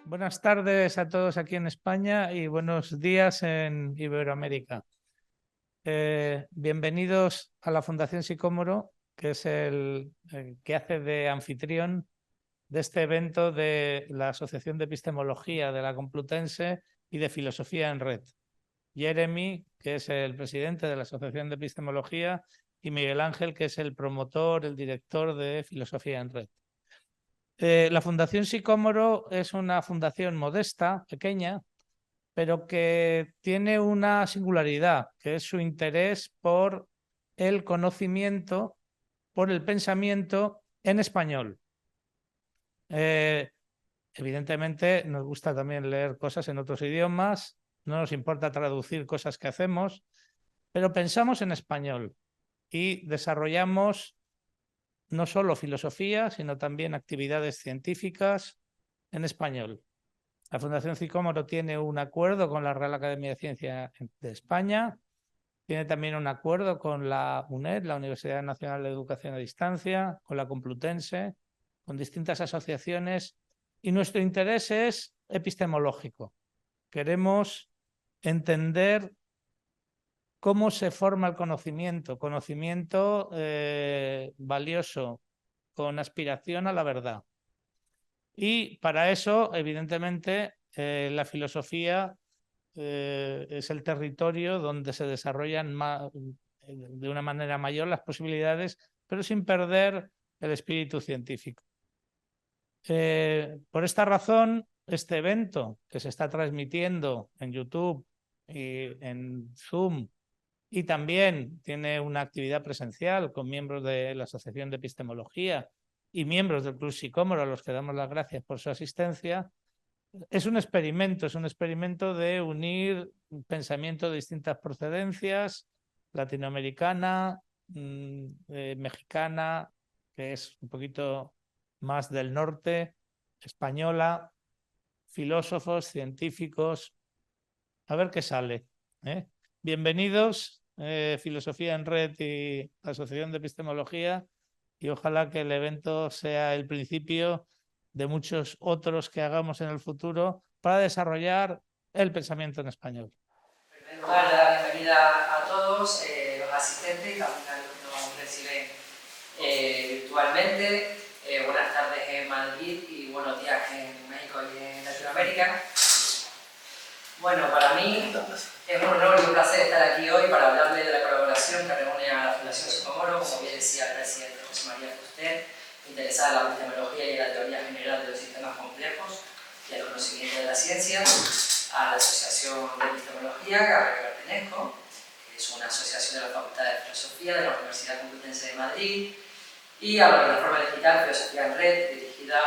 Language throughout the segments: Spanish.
Buenas tardes a todos aquí en España y buenos días en Iberoamérica. Bienvenidos a la Fundación Sicómoro, que es el que hace de anfitrión de este evento de la Asociación de Epistemología de la Complutense y de Filosofía en Red. Jeremy, que es el presidente de la Asociación de Epistemología, y Miguel Ángel, que es el promotor, el director de Filosofía en Red. La Fundación Sicómoro es una fundación modesta, pequeña, pero que tiene una singularidad, que es su interés por el conocimiento, por el pensamiento en español. Evidentemente nos gusta también leer cosas en otros idiomas, no nos importa traducir cosas que hacemos, pero pensamos en español y desarrollamos no solo filosofía, sino también actividades científicas en español. La Fundación Sicómoro tiene un acuerdo con la Real Academia de Ciencias de España, tiene también un acuerdo con la UNED, la Universidad Nacional de Educación a Distancia, con la Complutense, con distintas asociaciones, y nuestro interés es epistemológico. Queremos entender cómo se forma el conocimiento, valioso, con aspiración a la verdad. Y para eso, evidentemente, la filosofía es el territorio donde se desarrollan de una manera mayor las posibilidades, pero sin perder el espíritu científico. Por esta razón, este evento que se está transmitiendo en YouTube y en Zoom, y también tiene una actividad presencial con miembros de la Asociación de Epistemología y miembros del Club Sicómoro, a los que damos las gracias por su asistencia, es un experimento de unir pensamiento de distintas procedencias, latinoamericana, mexicana, que es un poquito más del norte, española, filósofos, científicos, a ver qué sale. Bienvenidos, Filosofía en Red y Asociación de Epistemología, y ojalá que el evento sea el principio de muchos otros que hagamos en el futuro para desarrollar el pensamiento en español. En primer lugar, dar la bienvenida a todos los asistentes y también a los que nos reciben virtualmente. Buenas tardes en Madrid y buenos días en México y en Latinoamérica. Bueno, para mí es un honor y un placer estar aquí hoy para hablarles de la colaboración que reúne a la Fundación Sicómoro, como bien decía el presidente José María Fuster, interesada en la epistemología y en la teoría general de los sistemas complejos y el conocimiento de la ciencia, a la Asociación de Epistemología, a la que pertenezco, que es una asociación de la Facultad de Filosofía de la Universidad Complutense de Madrid, y a la plataforma digital Filosofía en Red, dirigida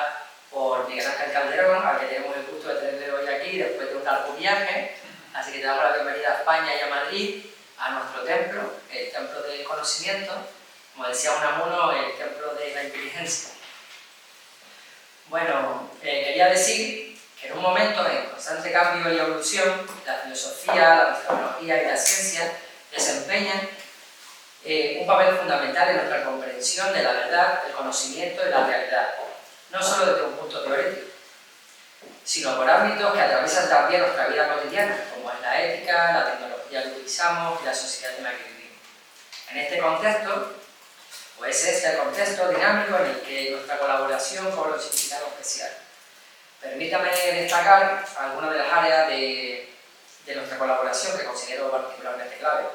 por Miguel Ángel Calderón, al que tenemos el gusto de tenerle hoy aquí después de un largo viaje. Así que te damos la bienvenida a España y a Madrid, a nuestro templo, el templo del conocimiento, como decía Unamuno, el templo de la inteligencia. Bueno, quería decir que en un momento de constante cambio y evolución, la filosofía, la epistemología y la ciencia desempeñan un papel fundamental en nuestra comprensión de la verdad, el conocimiento y la realidad, no solo desde un punto teórico, sino por ámbitos que atraviesan también nuestra vida cotidiana, como es la ética, la tecnología que utilizamos y la sociedad en la que vivimos. En este contexto, pues es el contexto dinámico en el que nuestra colaboración cobra un significado especial. Permítame destacar algunas de las áreas de nuestra colaboración que considero particularmente clave.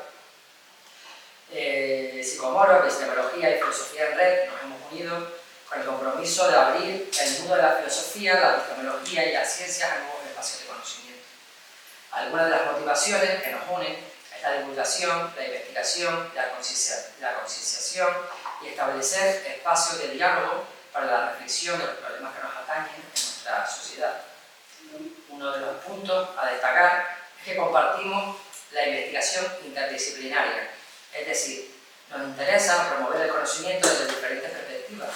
Sicómoro, Epistemología y Filosofía en Red nos hemos unido con el compromiso de abrir el mundo de la filosofía, la epistemología y las ciencias a nuevos espacios de conocimiento. Algunas de las motivaciones que nos unen es la divulgación, la investigación, la concienciación y establecer espacios de diálogo para la reflexión de los problemas que nos atañen en nuestra sociedad. Uno de los puntos a destacar es que compartimos la investigación interdisciplinaria, es decir, nos interesa promover el conocimiento desde diferentes perspectivas,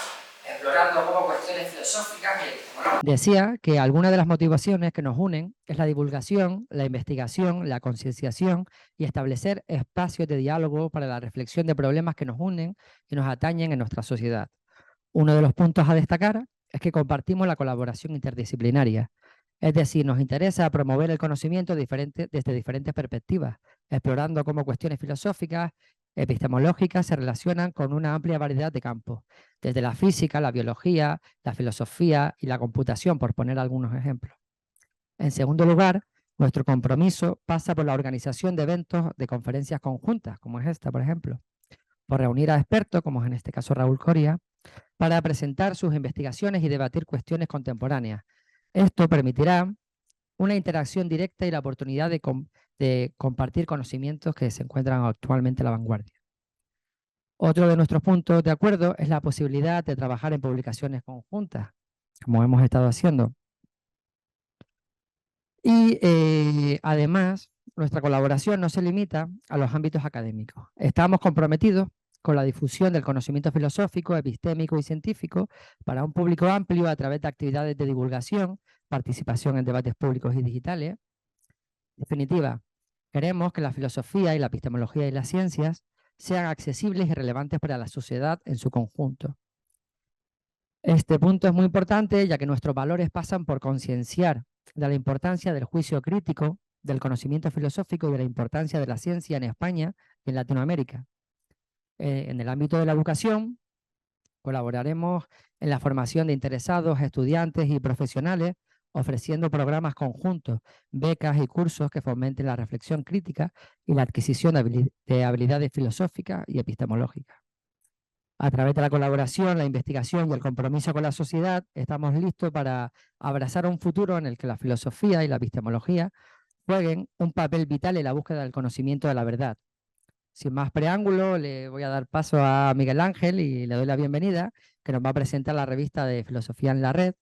explorando como cuestiones filosóficas y epistemológicas. Decía que algunas de las motivaciones que nos unen es la divulgación, la investigación, la concienciación y establecer espacios de diálogo para la reflexión de problemas que nos unen y nos atañen en nuestra sociedad. Uno de los puntos a destacar es que compartimos la colaboración interdisciplinaria, Es decir, nos interesa promover el conocimiento desde diferentes perspectivas, explorando cómo cuestiones filosóficas, epistemológicas se relacionan con una amplia variedad de campos, desde la física, la biología, la filosofía y la computación, por poner algunos ejemplos. En segundo lugar, nuestro compromiso pasa por la organización de eventos de conferencias conjuntas, como es esta, por ejemplo, por reunir a expertos, como es en este caso Raúl Coria, para presentar sus investigaciones y debatir cuestiones contemporáneas. Esto permitirá una interacción directa y la oportunidad de compartir conocimientos que se encuentran actualmente a la vanguardia. Otro de nuestros puntos de acuerdo es la posibilidad de trabajar en publicaciones conjuntas, como hemos estado haciendo. Y además, nuestra colaboración no se limita a los ámbitos académicos. Estamos comprometidos con la difusión del conocimiento filosófico, epistémico y científico para un público amplio a través de actividades de divulgación, participación en debates públicos y digitales. En definitiva, queremos que la filosofía y la epistemología y las ciencias sean accesibles y relevantes para la sociedad en su conjunto. Este punto es muy importante, ya que nuestros valores pasan por concienciar de la importancia del juicio crítico, del conocimiento filosófico y de la importancia de la ciencia en España y en Latinoamérica. En el ámbito de la educación, colaboraremos en la formación de interesados, estudiantes y profesionales, ofreciendo programas conjuntos, becas y cursos que fomenten la reflexión crítica y la adquisición de habilidades filosóficas y epistemológicas. A través de la colaboración, la investigación y el compromiso con la sociedad, estamos listos para abrazar un futuro en el que la filosofía y la epistemología jueguen un papel vital en la búsqueda del conocimiento de la verdad. Sin más preámbulo, le voy a dar paso a Miguel Ángel y le doy la bienvenida, que nos va a presentar la revista de Filosofía en la Red.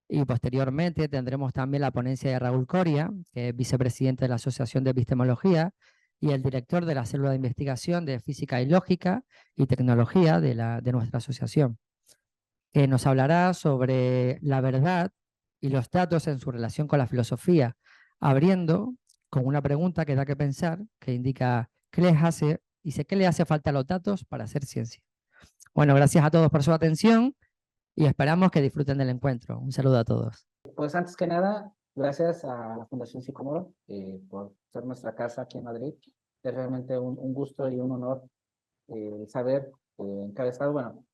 Y posteriormente tendremos también la ponencia de Raúl Coria, que es vicepresidente de la Asociación de Epistemología y el director de la Célula de Investigación de Física y Lógica y Tecnología de nuestra asociación, que nos hablará sobre la verdad y los datos en su relación con la filosofía, abriendo con una pregunta que da que pensar, que indica qué les hace, dice, ¿qué le hace falta a los datos para hacer ciencia? Bueno, gracias a todos por su atención y esperamos que disfruten del encuentro. Un saludo a todos. Pues antes que nada, gracias a la Fundación Sicomoro por ser nuestra casa aquí en Madrid. Es realmente un gusto y un honor saber encabezado, bueno,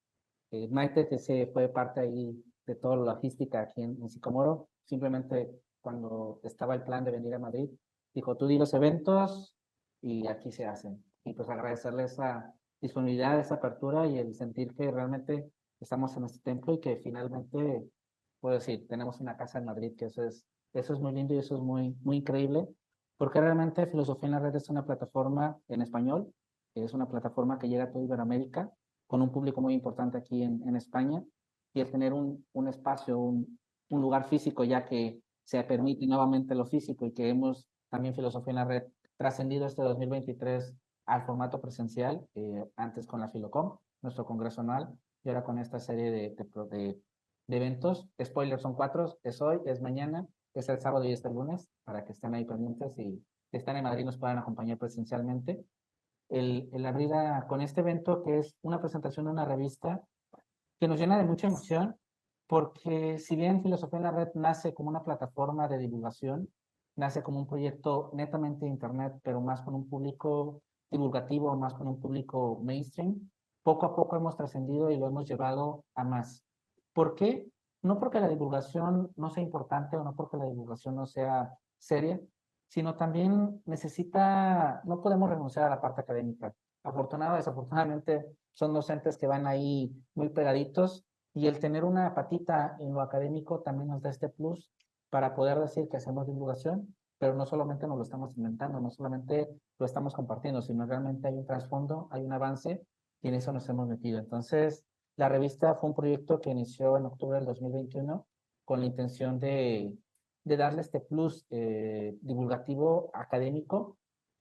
Maite que se fue parte ahí de toda la logística aquí en Sicomoro. Simplemente cuando estaba el plan de venir a Madrid, dijo, tú di los eventos y aquí se hacen. Y pues agradecerle esa disponibilidad, esa apertura y el sentir que realmente estamos en este templo y que finalmente, puedo decir, tenemos una casa en Madrid, que eso es muy lindo y eso es muy increíble, porque realmente Filosofía en la Red es una plataforma en español, es una plataforma que llega a toda Iberoamérica, con un público muy importante aquí en España, y el tener un espacio, un lugar físico, ya que se permite nuevamente lo físico y que hemos también Filosofía en la Red trascendido este 2023 al formato presencial, antes con la Filocom, nuestro congreso anual, y ahora con esta serie de eventos. Spoilers son 4, es hoy, es mañana, es el sábado y es el lunes, para que estén ahí pendientes y si están en Madrid nos puedan acompañar presencialmente. El abrir con este evento, que es una presentación de una revista que nos llena de mucha emoción, porque si bien Filosofía en la Red nace como una plataforma de divulgación, nace como un proyecto netamente de Internet, pero más con un público divulgativo, más con un público mainstream, poco a poco hemos trascendido y lo hemos llevado a más. ¿Por qué? No porque la divulgación no sea importante o no porque la divulgación no sea seria, sino también no podemos renunciar a la parte académica. Afortunadamente, desafortunadamente, son docentes que van ahí muy pegaditos y el tener una patita en lo académico también nos da este plus para poder decir que hacemos divulgación, pero no solamente nos lo estamos inventando, no solamente lo estamos compartiendo, sino realmente hay un trasfondo, hay un avance y en eso nos hemos metido. Entonces, la revista fue un proyecto que inició en octubre del 2021 con la intención de darle este plus divulgativo académico.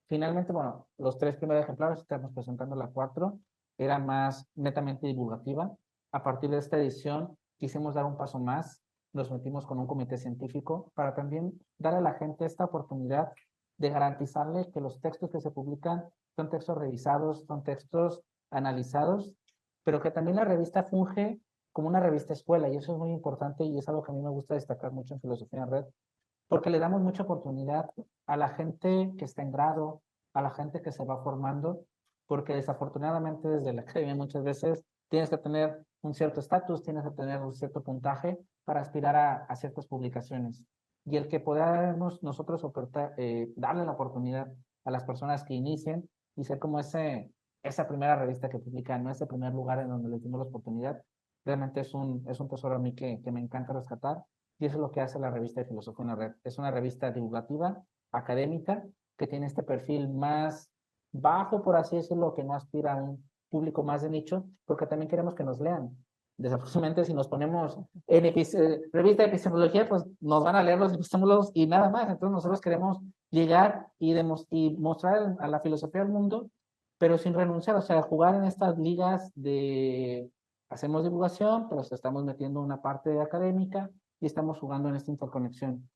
Finalmente, bueno, los 3 primeros ejemplares, estamos presentando la 4, era más netamente divulgativa. A partir de esta edición quisimos dar un paso más, nos metimos con un comité científico para también dar a la gente esta oportunidad de garantizarle que los textos que se publican son textos revisados, son textos analizados, pero que también la revista funge como una revista escuela, y eso es muy importante y es algo que a mí me gusta destacar mucho en Filosofía en Red, porque le damos mucha oportunidad a la gente que está en grado, a la gente que se va formando, porque desafortunadamente desde la academia muchas veces tienes que tener un cierto estatus, tienes que tener un cierto puntaje para aspirar a ciertas publicaciones. Y el que podamos nosotros ofertar, darle la oportunidad a las personas que inicien y ser como esa primera revista que publican, ¿no? Ese primer lugar en donde les dimos la oportunidad, realmente es un tesoro a mí que me encanta rescatar. Y eso es lo que hace la revista de Filosofía en la Red. Es una revista divulgativa, académica, que tiene este perfil más bajo, por así decirlo, que no aspira a un público más de nicho, porque también queremos que nos lean. Desafortunadamente, si nos ponemos en revista de epistemología, pues nos van a leer los epistemólogos y nada más. Entonces nosotros queremos llegar y mostrar a la filosofía del mundo, pero sin renunciar, o sea, jugar en estas ligas de hacemos divulgación, pero estamos metiendo una parte académica y estamos jugando en esta interconexión.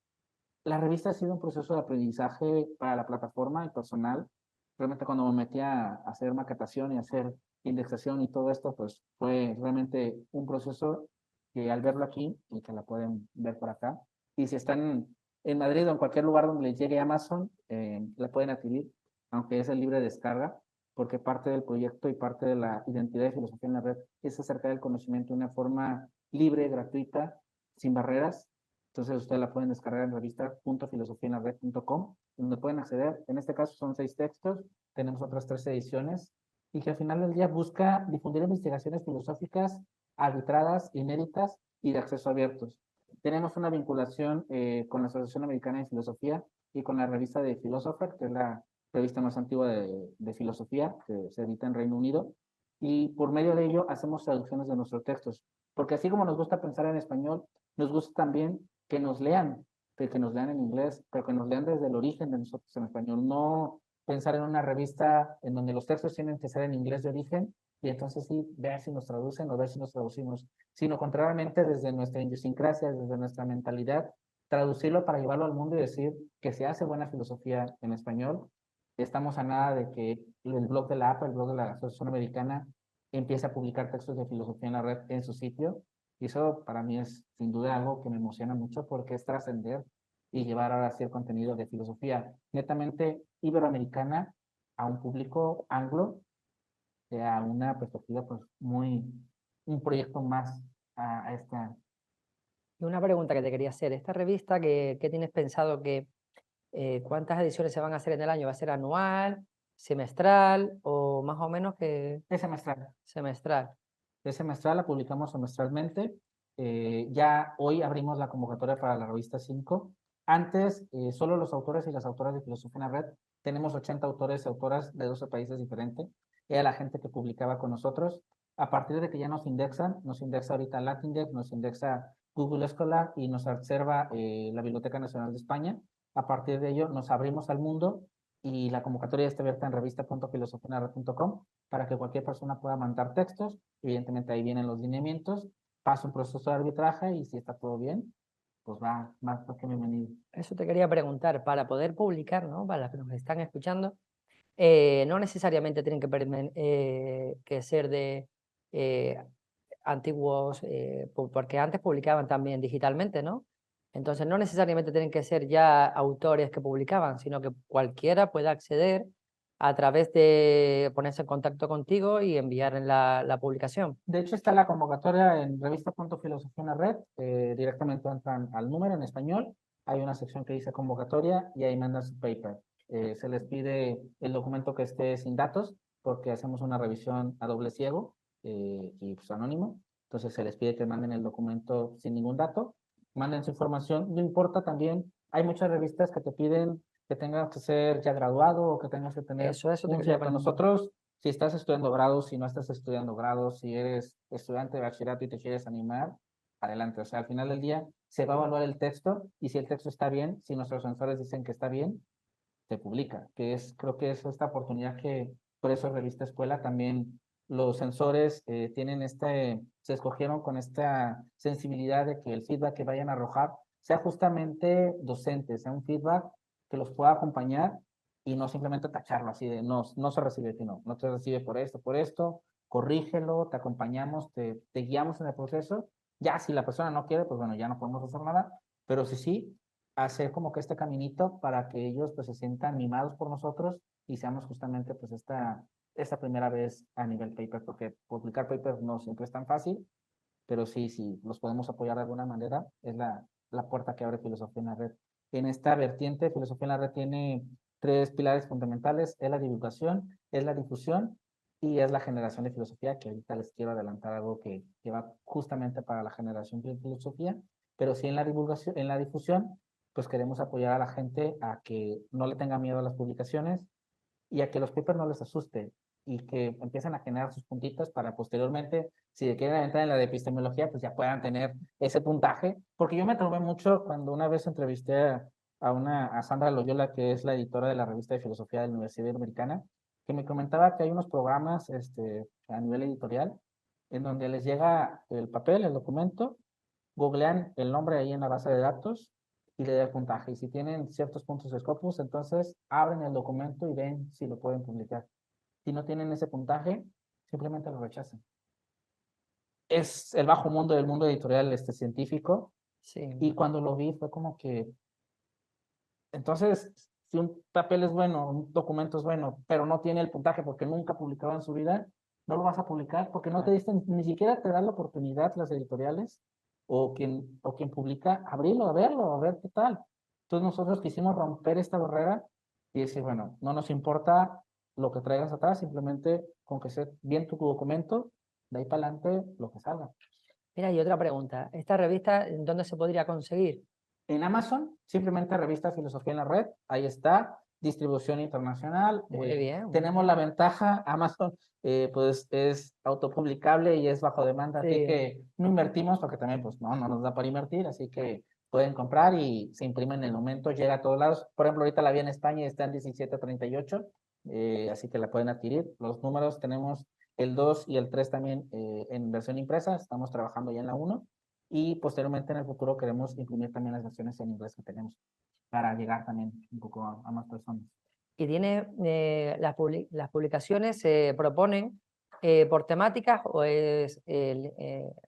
La revista ha sido un proceso de aprendizaje para la plataforma y personal. Realmente cuando me metí a hacer maquetación y hacer indexación y todo esto, pues fue realmente un proceso que al verlo aquí, y que la pueden ver por acá, y si están en Madrid o en cualquier lugar donde les llegue Amazon, la pueden adquirir, aunque es el libre descarga, porque parte del proyecto y parte de la identidad de Filosofía en la Red es acerca del conocimiento de una forma libre, gratuita, sin barreras. Entonces ustedes la pueden descargar en revista.filosofiaenlared.com, donde pueden acceder. En este caso son 6 textos, tenemos otras 3 ediciones, y que al final del día busca difundir investigaciones filosóficas arbitradas, inéditas y de acceso abiertos. Tenemos una vinculación con la Asociación Americana de Filosofía y con la revista de Philosopher, que es la revista más antigua de filosofía, que se edita en Reino Unido, y por medio de ello hacemos traducciones de nuestros textos, porque así como nos gusta pensar en español, nos gusta también que nos lean, que nos lean en inglés, pero que nos lean desde el origen de nosotros en español, no pensar en una revista en donde los textos tienen que ser en inglés de origen y entonces sí, ver si nos traducen o ver si nos traducimos, sino contrariamente desde nuestra idiosincrasia, desde nuestra mentalidad, traducirlo para llevarlo al mundo y decir que se hace buena filosofía en español. Estamos a nada de que el blog de la APA, el blog de la Asociación Americana, empiece a publicar textos de filosofía en la red en su sitio. Y eso para mí es sin duda algo que me emociona mucho porque es trascender y llevar ahora sí el contenido de filosofía netamente iberoamericana a un público anglo, a una perspectiva pues un proyecto más a esta. Y una pregunta que te quería hacer, esta revista, ¿qué tienes pensado cuántas ediciones se van a hacer en el año? ¿Va a ser anual, semestral o más o menos que Es semestral. semestral? Es semestral, la publicamos semestralmente. Ya hoy abrimos la convocatoria para la revista 5. Antes, solo los autores y las autoras de Filosofía en la Red. Tenemos 80 autores y autoras de 12 países diferentes. Era la gente que publicaba con nosotros. A partir de que ya nos indexa ahorita Latindex, nos indexa Google Scholar y nos observa la Biblioteca Nacional de España. A partir de ello, nos abrimos al mundo y la convocatoria está abierta en revista.filosofiaenlared.com para que cualquier persona pueda mandar textos. Evidentemente ahí vienen los lineamientos, pasa un proceso de arbitraje y si está todo bien, pues va más que bienvenido. Eso te quería preguntar, para poder publicar, ¿no? Para los que nos están escuchando, no necesariamente tienen que ser de antiguos, porque antes publicaban también digitalmente, ¿no? Entonces no necesariamente tienen que ser ya autores que publicaban, sino que cualquiera puede acceder a través de ponerse en contacto contigo y enviar en la publicación. De hecho, está la convocatoria en revista.filosofía en la red. Directamente entran al número en español. Hay una sección que dice convocatoria y ahí mandan su paper. Se les pide el documento que esté sin datos porque hacemos una revisión a doble ciego y pues anónimo. Entonces se les pide que manden el documento sin ningún dato. Manden su información. No importa también, hay muchas revistas que te piden que tengas que ser ya graduado o que tengas que tener Eso te un quería cierto. preguntar. Nosotros, si estás estudiando grado, si no estás estudiando grado, si eres estudiante de bachillerato y te quieres animar, adelante. O sea, al final del día se va a evaluar el texto y si el texto está bien, si nuestros censores dicen que está bien, se publica. Creo que es esta oportunidad que, por eso Revista Escuela también los censores se escogieron con esta sensibilidad de que el feedback que vayan a arrojar sea justamente docente, sea un feedback que los pueda acompañar y no simplemente tacharlo así de no se recibe, sino no se recibe por esto, corrígelo, te acompañamos, te guiamos en el proceso. Ya si la persona no quiere, pues bueno, ya no podemos hacer nada, pero sí, hacer como que este caminito para que ellos pues se sientan mimados por nosotros y seamos justamente pues esta primera vez a nivel paper, porque publicar papers no siempre es tan fácil, pero sí, los podemos apoyar de alguna manera, es la puerta que abre Filosofía en la Red. En esta vertiente, Filosofía en la Red tiene 3 pilares fundamentales, es la divulgación, es la difusión y es la generación de filosofía, que ahorita les quiero adelantar algo que va justamente para la generación de filosofía, pero sí en la divulgación, en la difusión, pues queremos apoyar a la gente a que no le tenga miedo a las publicaciones y a que los papers no les asuste y que empiecen a generar sus puntitos para posteriormente, si quieren entrar en la de epistemología, pues ya puedan tener ese puntaje. Porque yo me tromé mucho cuando una vez entrevisté a Sandra Loyola, que es la editora de la revista de filosofía de la Universidad Americana, que me comentaba que hay unos programas a nivel editorial en donde les llega el papel, el documento, googlean el nombre ahí en la base de datos y le da el puntaje. Y si tienen ciertos puntos de Scopus, entonces abren el documento y ven si lo pueden publicar. Si no tienen ese puntaje, simplemente lo rechazan. Es el bajo mundo del mundo editorial científico. Sí. Y cuando lo vi fue como que, entonces, si un papel es bueno, un documento es bueno, pero no tiene el puntaje porque nunca publicado en su vida, no lo vas a publicar porque no te dicen, ni siquiera te dan la oportunidad las editoriales o quien publica, abrirlo, a ver qué tal. Entonces nosotros quisimos romper esta barrera y decir, bueno, no nos importa lo que traigas atrás, simplemente con que sea bien tu documento, de ahí para adelante lo que salga. Mira, y otra pregunta. ¿Esta revista en dónde se podría conseguir? En Amazon, simplemente revista Filosofía en la Red, ahí está, distribución internacional. Muy bien. Tenemos la ventaja, Amazon pues es autopublicable y es bajo demanda, así que no invertimos porque también pues no nos da para invertir, así que pueden comprar y se imprime en el momento, llega a todos lados. Por ejemplo, ahorita la vi en España y está en 17.38, así que la pueden adquirir. Los números tenemos el 2 y el 3 también en versión impresa, estamos trabajando ya en la 1 y posteriormente en el futuro queremos imprimir también las versiones en inglés que tenemos para llegar también un poco a más personas. Y tiene las publicaciones se proponen por temáticas o es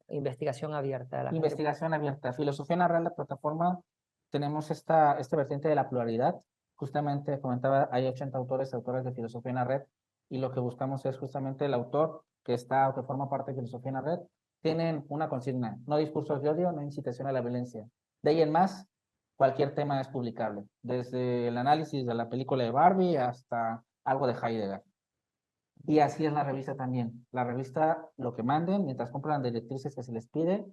investigación abierta. Investigación abierta. Filosofía en la Red, la plataforma, tenemos esta vertiente de la pluralidad. Justamente comentaba, hay 80 autores y autoras de filosofía en la red y lo que buscamos es justamente el autor que está o que forma parte de filosofía en la red. Tienen una consigna, no discursos de odio, no incitación a la violencia. De ahí en más, cualquier tema es publicable, desde el análisis de la película de Barbie hasta algo de Heidegger. Y así es la revista también. La revista, lo que manden, mientras compran las directrices que se les pide,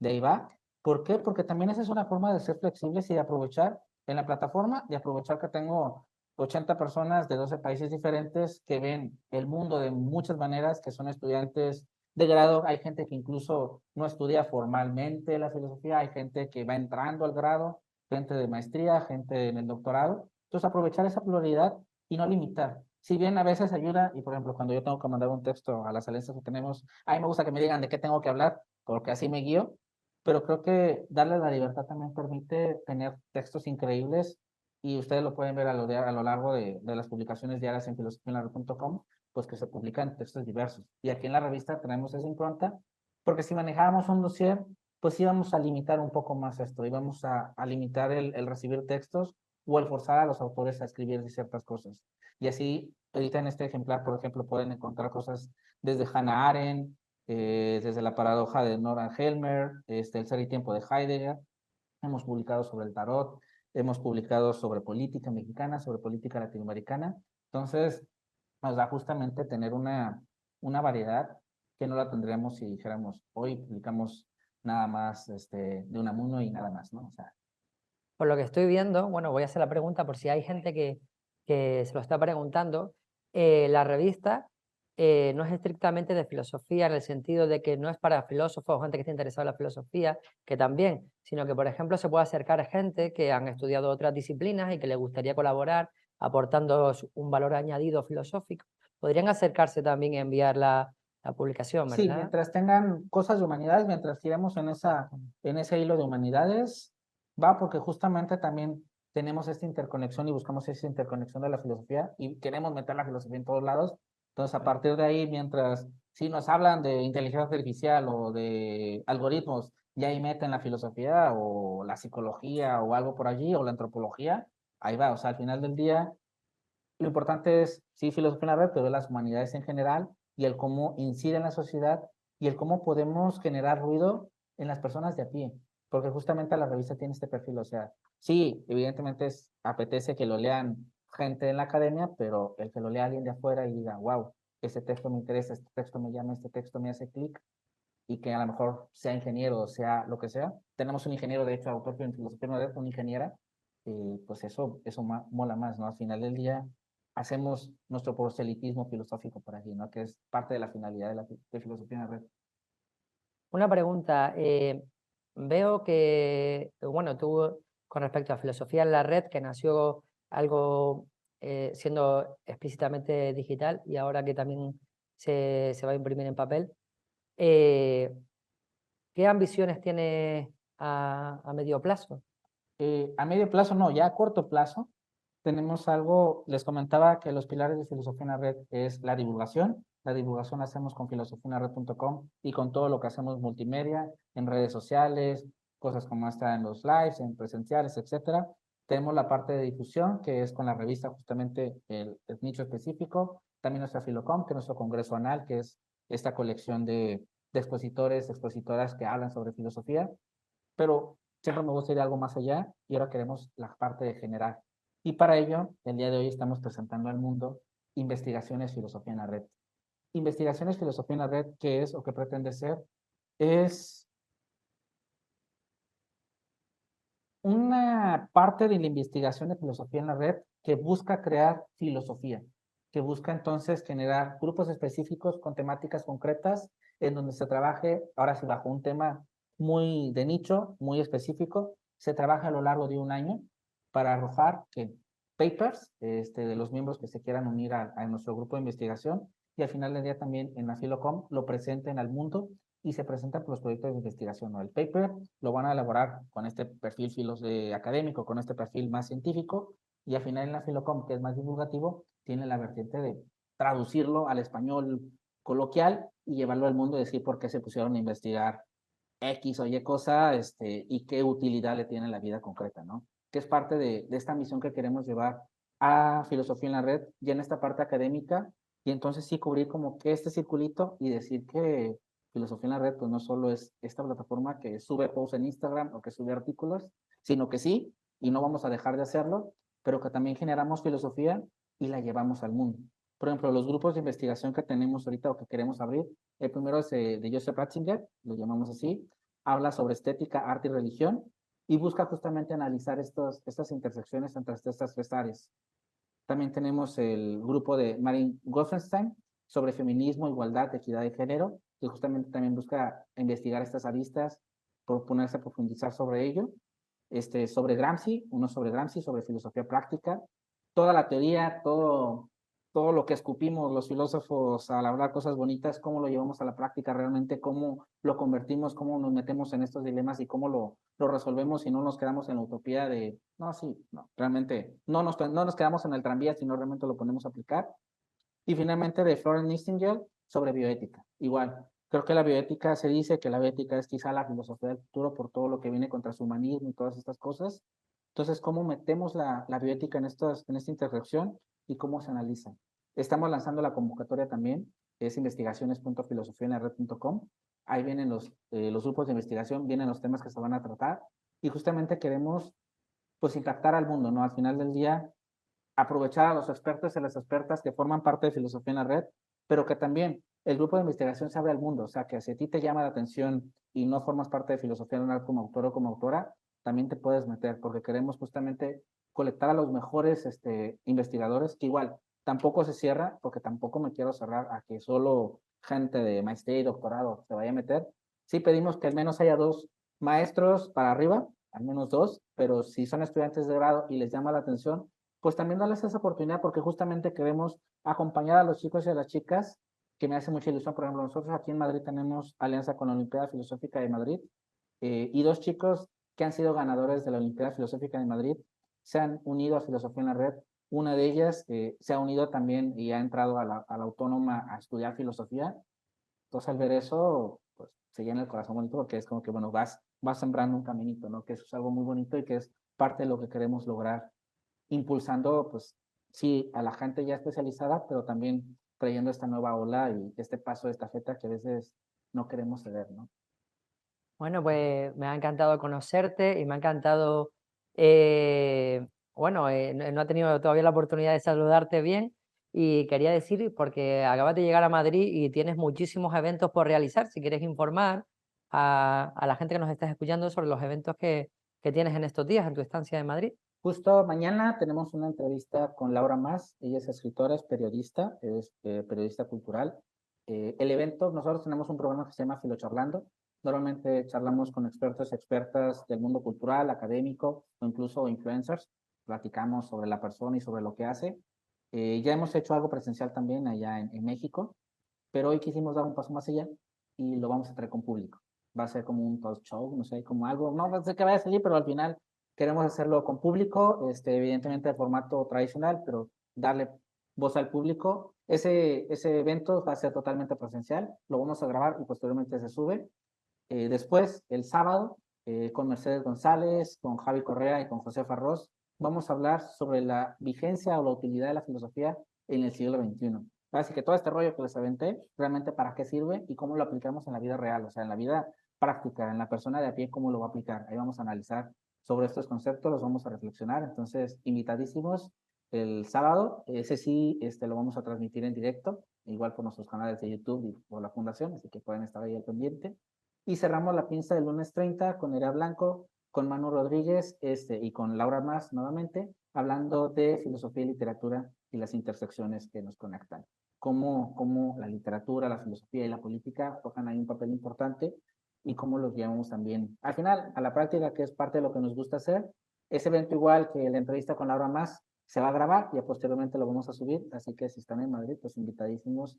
de ahí va. ¿Por qué? Porque también esa es una forma de ser flexibles y de aprovechar en la plataforma, de aprovechar que tengo 80 personas de 12 países diferentes que ven el mundo de muchas maneras, que son estudiantes de grado. Hay gente que incluso no estudia formalmente la filosofía, hay gente que va entrando al grado, gente de maestría, gente en el doctorado. Entonces, aprovechar esa pluralidad y no limitar. Si bien a veces ayuda, y por ejemplo, cuando yo tengo que mandar un texto a las alianzas que tenemos, a mí me gusta que me digan de qué tengo que hablar, porque así me guío, pero creo que darle la libertad también permite tener textos increíbles y ustedes lo pueden ver a lo largo de las publicaciones diarias en filosofiaenlared.com, pues que se publican textos diversos. Y aquí en la revista tenemos esa impronta, porque si manejáramos un dossier, pues íbamos a limitar un poco más esto, íbamos a limitar el recibir textos o el forzar a los autores a escribir ciertas cosas. Y así, ahorita en este ejemplar, por ejemplo, pueden encontrar cosas desde Hannah Arendt, desde la paradoja de Nora Helmer, el ser y tiempo de Heidegger. Hemos publicado sobre el tarot, hemos publicado sobre política mexicana, sobre política latinoamericana. Entonces, nos da justamente tener una variedad que no la tendríamos si dijéramos, hoy publicamos nada más de Unamuno y nada más, ¿no? O sea, por lo que estoy viendo, bueno, voy a hacer la pregunta por si hay gente que se lo está preguntando, la revista no es estrictamente de filosofía en el sentido de que no es para filósofos o gente que esté interesada en la filosofía, que también, sino que, por ejemplo, se puede acercar a gente que han estudiado otras disciplinas y que le gustaría colaborar aportando un valor añadido filosófico. Podrían acercarse también y enviar la publicación, ¿verdad? sí, mientras tengan cosas de humanidades, mientras tiremos en ese hilo de humanidades, va porque justamente también tenemos esta interconexión y buscamos esa interconexión de la filosofía y queremos meter la filosofía en todos lados, Entonces, a partir de ahí, mientras si nos hablan de inteligencia artificial o de algoritmos, ya ahí meten la filosofía o la psicología o algo por allí, o la antropología, ahí va. O sea, al final del día, lo importante es, sí, filosofía en la red, pero las humanidades en general y el cómo incide en la sociedad y el cómo podemos generar ruido en las personas de a pie. Porque justamente la revista tiene este perfil. O sea, sí, evidentemente apetece que lo lean gente en la academia, pero el que lo lea alguien de afuera y diga, wow, este texto me interesa, este texto me llama, este texto me hace clic, y que a lo mejor sea ingeniero o sea lo que sea. Tenemos un ingeniero, de hecho, autor en filosofía en la red, una ingeniera, pues eso mola más, ¿no? Al final del día hacemos nuestro proselitismo filosófico por allí, ¿no? Que es parte de la finalidad de filosofía en la red. Una pregunta. Veo que, bueno, tú con respecto a filosofía en la red, que nació algo siendo explícitamente digital y ahora que también se va a imprimir en papel, ¿qué ambiciones tiene a medio plazo? A medio plazo no, ya a corto plazo tenemos algo, les comentaba que los pilares de filosofía en la red es la divulgación. La divulgación la hacemos con filosofiaenlared.com y con todo lo que hacemos multimedia, en redes sociales, cosas como esta en los lives, en presenciales, etcétera. Tenemos la parte de difusión, que es con la revista justamente el nicho específico. También nuestra Filocom, que es nuestro congreso anual, que es esta colección de expositores, expositoras que hablan sobre filosofía. Pero siempre me gusta ir algo más allá y ahora queremos la parte de generar. Y para ello, el día de hoy estamos presentando al mundo Investigaciones Filosofía en la Red. Investigaciones Filosofía en la Red, ¿qué es o qué pretende ser? Es una parte de la investigación de filosofía en la red que busca crear filosofía, que busca entonces generar grupos específicos con temáticas concretas en donde se trabaje, ahora sí bajo un tema muy de nicho, muy específico, se trabaja a lo largo de un año para arrojar que papers de los miembros que se quieran unir a nuestro grupo de investigación y al final del día también en la Filocom lo presenten al mundo y se presentan por los proyectos de investigación. ¿No? El paper lo van a elaborar con este perfil académico, con este perfil más científico, y al final en la Filocom, que es más divulgativo, tiene la vertiente de traducirlo al español coloquial y llevarlo al mundo y decir por qué se pusieron a investigar X o Y cosa y qué utilidad le tiene en la vida concreta, ¿no? Que es parte de esta misión que queremos llevar a Filosofía en la Red, ya en esta parte académica, y entonces sí cubrir como que este circulito y decir que Filosofía en la Red pues no solo es esta plataforma que sube posts en Instagram o que sube artículos, sino que sí, y no vamos a dejar de hacerlo, pero que también generamos filosofía y la llevamos al mundo. Por ejemplo, los grupos de investigación que tenemos ahorita o que queremos abrir, el primero es de Joseph Ratzinger, lo llamamos así, habla sobre estética, arte y religión y busca justamente analizar estas intersecciones entre estas tres áreas. También tenemos el grupo de Marin Goffenstein sobre feminismo, igualdad, equidad de género, que justamente también busca investigar estas aristas, ponerse a profundizar sobre ello. Sobre Gramsci, uno sobre Gramsci, sobre filosofía práctica, toda la teoría, todo lo que escupimos los filósofos al hablar cosas bonitas, cómo lo llevamos a la práctica realmente, cómo lo convertimos, cómo nos metemos en estos dilemas y cómo lo resolvemos y no nos quedamos en la utopía de, no, sí, no, realmente no nos quedamos en el tranvía, sino realmente lo ponemos a aplicar. Y finalmente de Florence Nightingale sobre bioética. Igual, creo que la bioética se dice que la bioética es quizá la filosofía del futuro por todo lo que viene contra su humanismo y todas estas cosas. Entonces, ¿cómo metemos la bioética en esta intersección y cómo se analiza? Estamos lanzando la convocatoria también, que es investigaciones.filosofiaenlared.com. Ahí vienen los grupos de investigación, vienen los temas que se van a tratar y justamente queremos pues impactar al mundo, ¿no? Al final del día, aprovechar a los expertos y las expertas que forman parte de Filosofía en la Red, pero que también el grupo de investigación se abre al mundo, o sea, que si a ti te llama la atención y no formas parte de Filosofía en la Red como autor o como autora, también te puedes meter, porque queremos justamente colectar a los mejores investigadores, que igual tampoco se cierra, porque tampoco me quiero cerrar a que solo gente de maestría y doctorado se vaya a meter. Sí pedimos que al menos haya 2 maestros para arriba, al menos 2, pero si son estudiantes de grado y les llama la atención, pues también darles esa oportunidad porque justamente queremos acompañar a los chicos y a las chicas, que me hace mucha ilusión. Por ejemplo, nosotros aquí en Madrid tenemos alianza con la Olimpiada Filosófica de Madrid y 2 chicos que han sido ganadores de la Olimpiada Filosófica de Madrid se han unido a Filosofía en la Red Una de ellas se ha unido también y ha entrado a la autónoma a estudiar filosofía. Entonces, al ver eso, pues se llena el corazón bonito porque es como que, bueno, vas sembrando un caminito, ¿no? Que eso es algo muy bonito y que es parte de lo que queremos lograr, impulsando, pues, sí, a la gente ya especializada, pero también trayendo esta nueva ola y este paso de estafeta que a veces no queremos ceder, ¿no? Bueno, pues me ha encantado conocerte y me ha encantado, bueno, no he tenido todavía la oportunidad de saludarte bien y quería decir, porque acabas de llegar a Madrid y tienes muchísimos eventos por realizar, si quieres informar a la gente que nos está escuchando sobre los eventos que tienes en estos días en tu estancia en Madrid. Justo mañana tenemos una entrevista con Laura Mas. Ella es escritora, es periodista cultural. El evento, nosotros tenemos un programa que se llama Filocharlando. Normalmente charlamos con expertos y expertas del mundo cultural, académico o incluso influencers. Platicamos sobre la persona y sobre lo que hace. Ya hemos hecho algo presencial también allá en México, pero hoy quisimos dar un paso más allá y lo vamos a traer con público. Va a ser como un talk show, no sé, como algo, no sé qué vaya a salir, pero al final queremos hacerlo con público, evidentemente de formato tradicional, pero darle voz al público. Ese evento va a ser totalmente presencial, lo vamos a grabar y posteriormente se sube. Después, el sábado, con Mercedes González, con Javi Correa y con José Farrós, vamos a hablar sobre la vigencia o la utilidad de la filosofía en el siglo XXI. Así que todo este rollo que les aventé, realmente para qué sirve y cómo lo aplicamos en la vida real, o sea, en la vida práctica, en la persona de a pie, cómo lo va a aplicar. Ahí vamos a analizar sobre estos conceptos, los vamos a reflexionar. Entonces, invitadísimos el sábado, ese sí, lo vamos a transmitir en directo, igual por nuestros canales de YouTube y por la fundación, así que pueden estar ahí al pendiente. Y cerramos la pinza del lunes 30 con Nerea Blanco, con Manu Rodríguez y con Laura Mas nuevamente, hablando de filosofía y literatura y las intersecciones que nos conectan. Cómo la literatura, la filosofía y la política juegan ahí un papel importante y cómo los llevamos también, al final, a la práctica, que es parte de lo que nos gusta hacer. Ese evento, igual que la entrevista con Laura Mas, se va a grabar y posteriormente lo vamos a subir, así que si están en Madrid, pues invitadísimos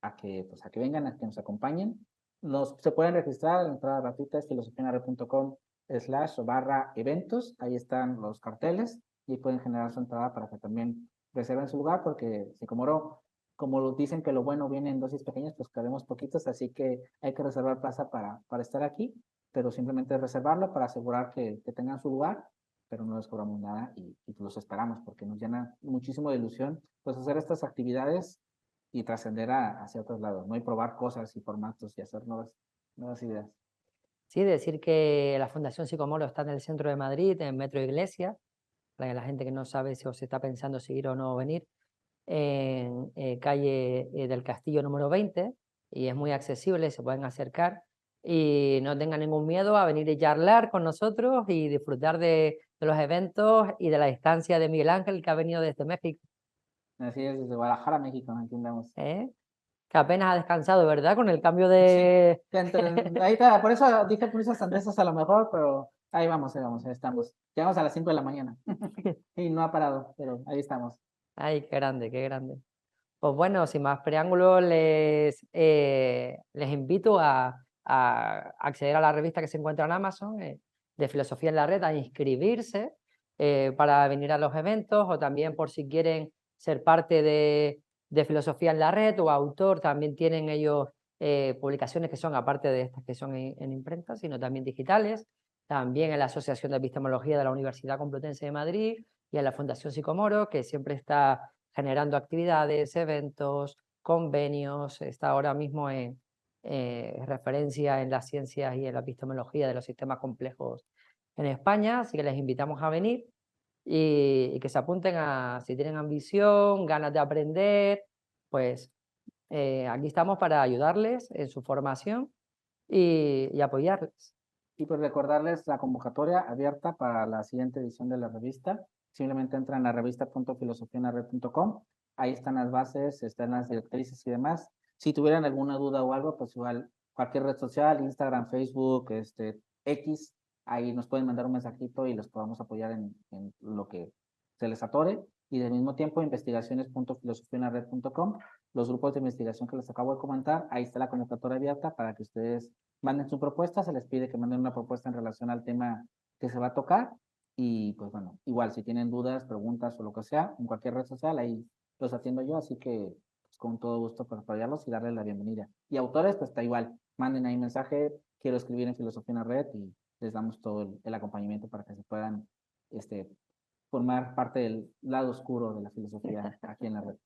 pues, a que vengan, a que nos acompañen. Se pueden registrar, la entrada gratuita es filosofianare.com/eventos, ahí están los carteles y pueden generar su entrada para que también reserven su lugar, porque si como dicen que lo bueno viene en dosis pequeñas, pues queremos poquitos, así que hay que reservar plaza para estar aquí, pero simplemente reservarlo para asegurar que tengan su lugar, pero no les cobramos nada y los esperamos porque nos llena muchísimo de ilusión pues hacer estas actividades y trascender hacia otros lados, ¿no? Y probar cosas y formatos y hacer nuevas ideas. Sí, decir que la Fundación Sicomoro está en el centro de Madrid, en Metro Iglesia, para la gente que no sabe si os está pensando si ir o no venir, en calle del Castillo número 20, y es muy accesible, se pueden acercar y no tengan ningún miedo a venir y charlar con nosotros y disfrutar de los eventos y de la estancia de Miguel Ángel, que ha venido desde México. Así es, desde Guadalajara, México, aquí andamos. Que apenas ha descansado, ¿verdad? Con el cambio de... Sí, ahí está, por eso dije por esas sandesas a lo mejor, pero ahí vamos, ahí estamos. Llegamos a las 5 de la mañana y no ha parado, pero ahí estamos. Ay, qué grande, qué grande. Pues bueno, sin más preámbulos, les invito a acceder a la revista que se encuentra en Amazon, de Filosofía en la Red, a inscribirse para venir a los eventos, o también por si quieren ser parte de Filosofía en la Red o autor, también tienen ellos publicaciones que son, aparte de estas que son en imprenta, sino también digitales, también en la Asociación de Epistemología de la Universidad Complutense de Madrid y en la Fundación Sicomoro, que siempre está generando actividades, eventos, convenios, está ahora mismo en referencia en las ciencias y en la epistemología de los sistemas complejos en España, así que les invitamos a venir y que se apunten si tienen ambición, ganas de aprender, pues aquí estamos para ayudarles en su formación y apoyarles. Y pues recordarles la convocatoria abierta para la siguiente edición de la revista. Simplemente entran a revista.filosofianared.com. Ahí están las bases, están las directrices y demás. Si tuvieran alguna duda o algo, pues igual cualquier red social, Instagram, Facebook, X, ahí nos pueden mandar un mensajito y los podamos apoyar en lo que se les atore. Y del mismo tiempo, investigaciones.filosofianared.com, los grupos de investigación que les acabo de comentar, ahí está la convocatoria abierta para que ustedes manden su propuesta, se les pide que manden una propuesta en relación al tema que se va a tocar Y pues bueno, igual si tienen dudas, preguntas o lo que sea, en cualquier red social, ahí los atiendo yo, así que pues, con todo gusto para apoyarlos y darles la bienvenida. Y autores, pues está igual, manden ahí mensaje, quiero escribir en Filosofía en la Red y les damos todo el acompañamiento para que se puedan formar parte del lado oscuro de la filosofía aquí en la red.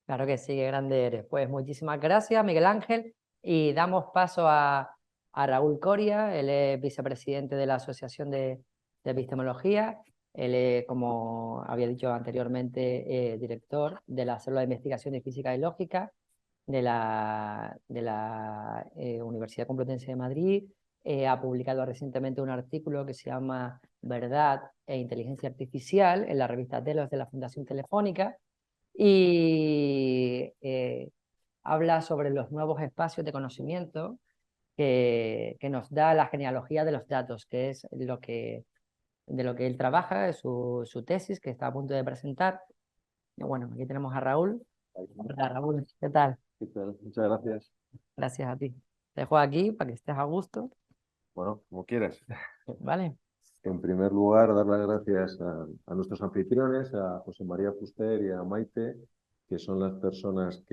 Claro que sí, qué grande eres. Pues muchísimas gracias, Miguel Ángel. Y damos paso a Raúl Coria, él es vicepresidente de la Asociación de Epistemología. Él es, como había dicho anteriormente, director de la Célula de Investigación de Física y Lógica de la Universidad Complutense de Madrid. Ha publicado recientemente un artículo que se llama Verdad e Inteligencia Artificial en la revista Telos de la Fundación Telefónica. Y habla sobre los nuevos espacios de conocimiento que nos da la genealogía de los datos, que es de lo que él trabaja, es su tesis que está a punto de presentar. Y bueno, aquí tenemos a Raúl. Hola, Raúl, ¿qué tal? ¿Qué tal? Muchas gracias. Gracias a ti. Te dejo aquí para que estés a gusto, Bueno, como quieras. ¿vale? En primer lugar, dar las gracias a nuestros anfitriones, a José María Fuster y a Maite, que son las personas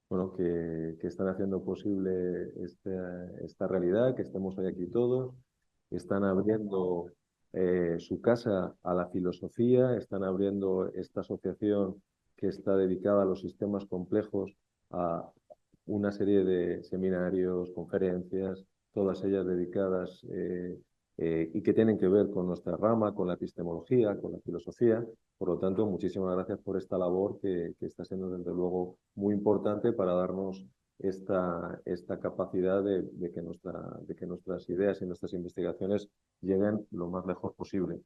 bueno, que están haciendo posible esta realidad, que estemos hoy aquí todos. Están abriendo su casa a la filosofía, están abriendo esta asociación que está dedicada a los sistemas complejos, a una serie de seminarios, conferencias, todas ellas dedicadas y que tienen que ver con nuestra rama, con la epistemología, con la filosofía. Por lo tanto, muchísimas gracias por esta labor que está siendo, desde luego, muy importante para darnos esta capacidad de que nuestras ideas y nuestras investigaciones lleguen lo más lejos posible.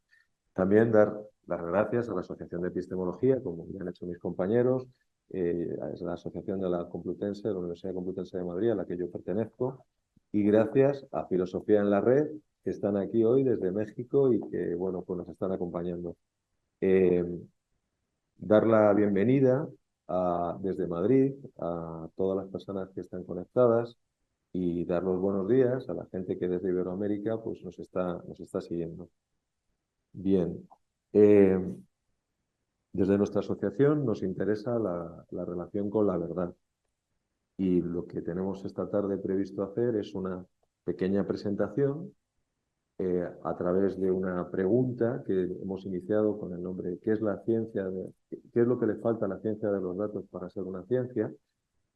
También dar las gracias a la Asociación de Epistemología, como ya han hecho mis compañeros, es la Asociación de la Complutense, de la Universidad Complutense de Madrid, a la que yo pertenezco, y gracias a Filosofía en la Red, que están aquí hoy desde México y que, bueno, pues nos están acompañando. Dar la bienvenida desde Madrid a todas las personas que están conectadas y dar los buenos días a la gente que desde Iberoamérica pues nos está siguiendo. Bien. Desde nuestra asociación nos interesa la relación con la verdad. Y lo que tenemos esta tarde previsto hacer es una pequeña presentación a través de una pregunta que hemos iniciado con el nombre ¿qué es la ciencia? ¿Qué es lo que le falta a la ciencia de los datos para ser una ciencia?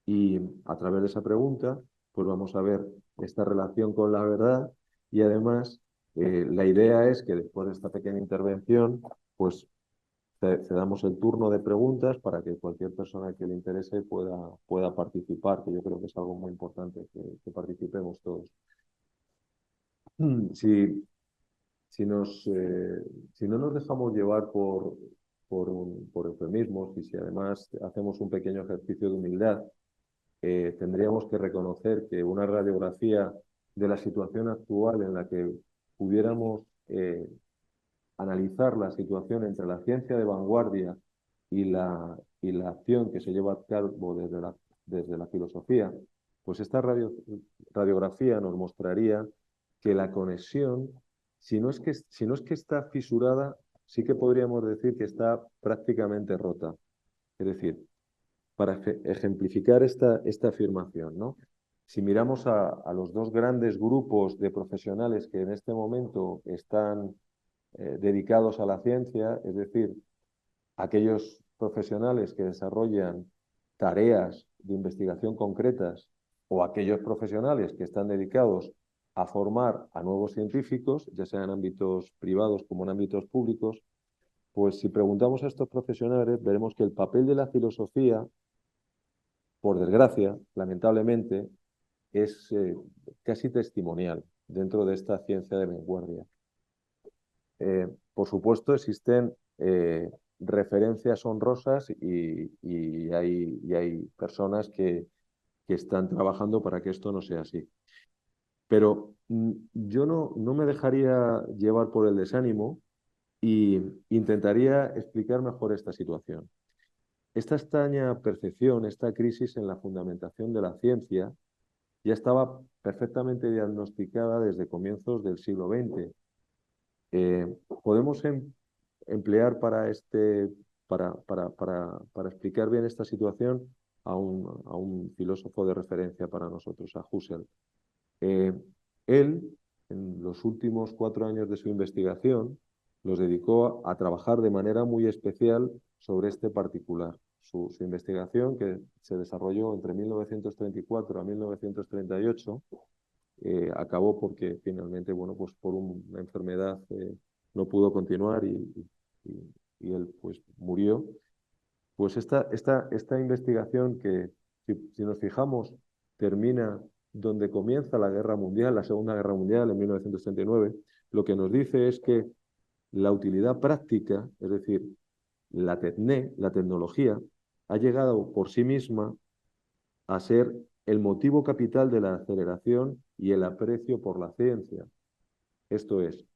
Y a través de esa pregunta, pues vamos a ver esta relación con la verdad y además la idea es que después de esta pequeña intervención, pues cedamos el turno de preguntas para que cualquier persona que le interese pueda participar, que yo creo que es algo muy importante que participemos todos. Si no nos dejamos llevar por eufemismos y si además hacemos un pequeño ejercicio de humildad, tendríamos que reconocer que una radiografía de la situación actual en la que pudiéramos analizar la situación entre la ciencia de vanguardia y la acción que se lleva a cabo desde la filosofía, pues esta radiografía nos mostraría que la conexión, si no es que está fisurada, sí que podríamos decir que está prácticamente rota. Es decir, para ejemplificar esta afirmación, ¿no? Si miramos a los dos grandes grupos de profesionales que en este momento están dedicados a la ciencia, es decir, aquellos profesionales que desarrollan tareas de investigación concretas o aquellos profesionales que están dedicados a formar a nuevos científicos, ya sea en ámbitos privados como en ámbitos públicos, pues si preguntamos a estos profesionales, veremos que el papel de la filosofía, por desgracia, lamentablemente, es casi testimonial dentro de esta ciencia de vanguardia. Por supuesto, existen referencias honrosas y hay personas que están trabajando para que esto no sea así. Pero yo no me dejaría llevar por el desánimo e intentaría explicar mejor esta situación. Esta extraña percepción, esta crisis en la fundamentación de la ciencia, ya estaba perfectamente diagnosticada desde comienzos del siglo XX. Podemos emplear para explicar bien esta situación a un filósofo de referencia para nosotros, a Husserl. Él, en los últimos 4 años de su investigación, los dedicó a trabajar de manera muy especial sobre este particular. Su investigación, que se desarrolló entre 1934 a 1938, acabó porque finalmente, bueno, pues por una enfermedad no pudo continuar y él pues murió. Pues esta investigación que, si nos fijamos, termina donde comienza la Guerra Mundial, la Segunda Guerra Mundial en 1939, lo que nos dice es que la utilidad práctica, es decir, la tecnología, ha llegado por sí misma a ser el motivo capital de la aceleración y el aprecio por la ciencia. Esto es,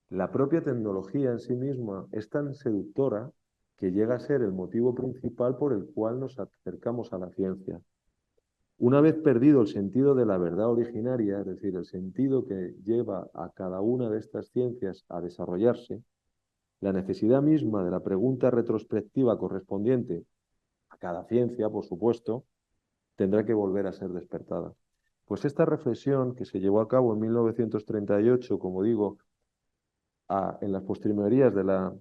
la propia tecnología en sí misma es tan seductora que llega a ser el motivo principal por el cual nos acercamos a la ciencia. Una vez perdido el sentido de la verdad originaria, es decir, el sentido que lleva a cada una de estas ciencias a desarrollarse, la necesidad misma de la pregunta retrospectiva correspondiente a cada ciencia, por supuesto, tendrá que volver a ser despertada. Pues esta reflexión que se llevó a cabo en 1938, como digo, en las postrimerías de la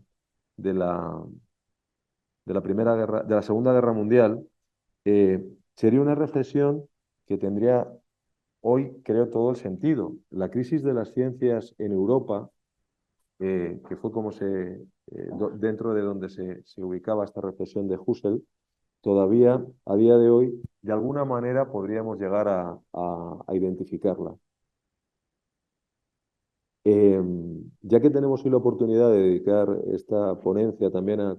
Segunda Guerra Mundial, sería una reflexión que tendría hoy, creo, todo el sentido. La crisis de las ciencias en Europa, que fue como dentro de donde se ubicaba esta reflexión de Husserl, todavía a día de hoy, de alguna manera podríamos llegar a identificarla. Ya que tenemos hoy la oportunidad de dedicar esta ponencia también a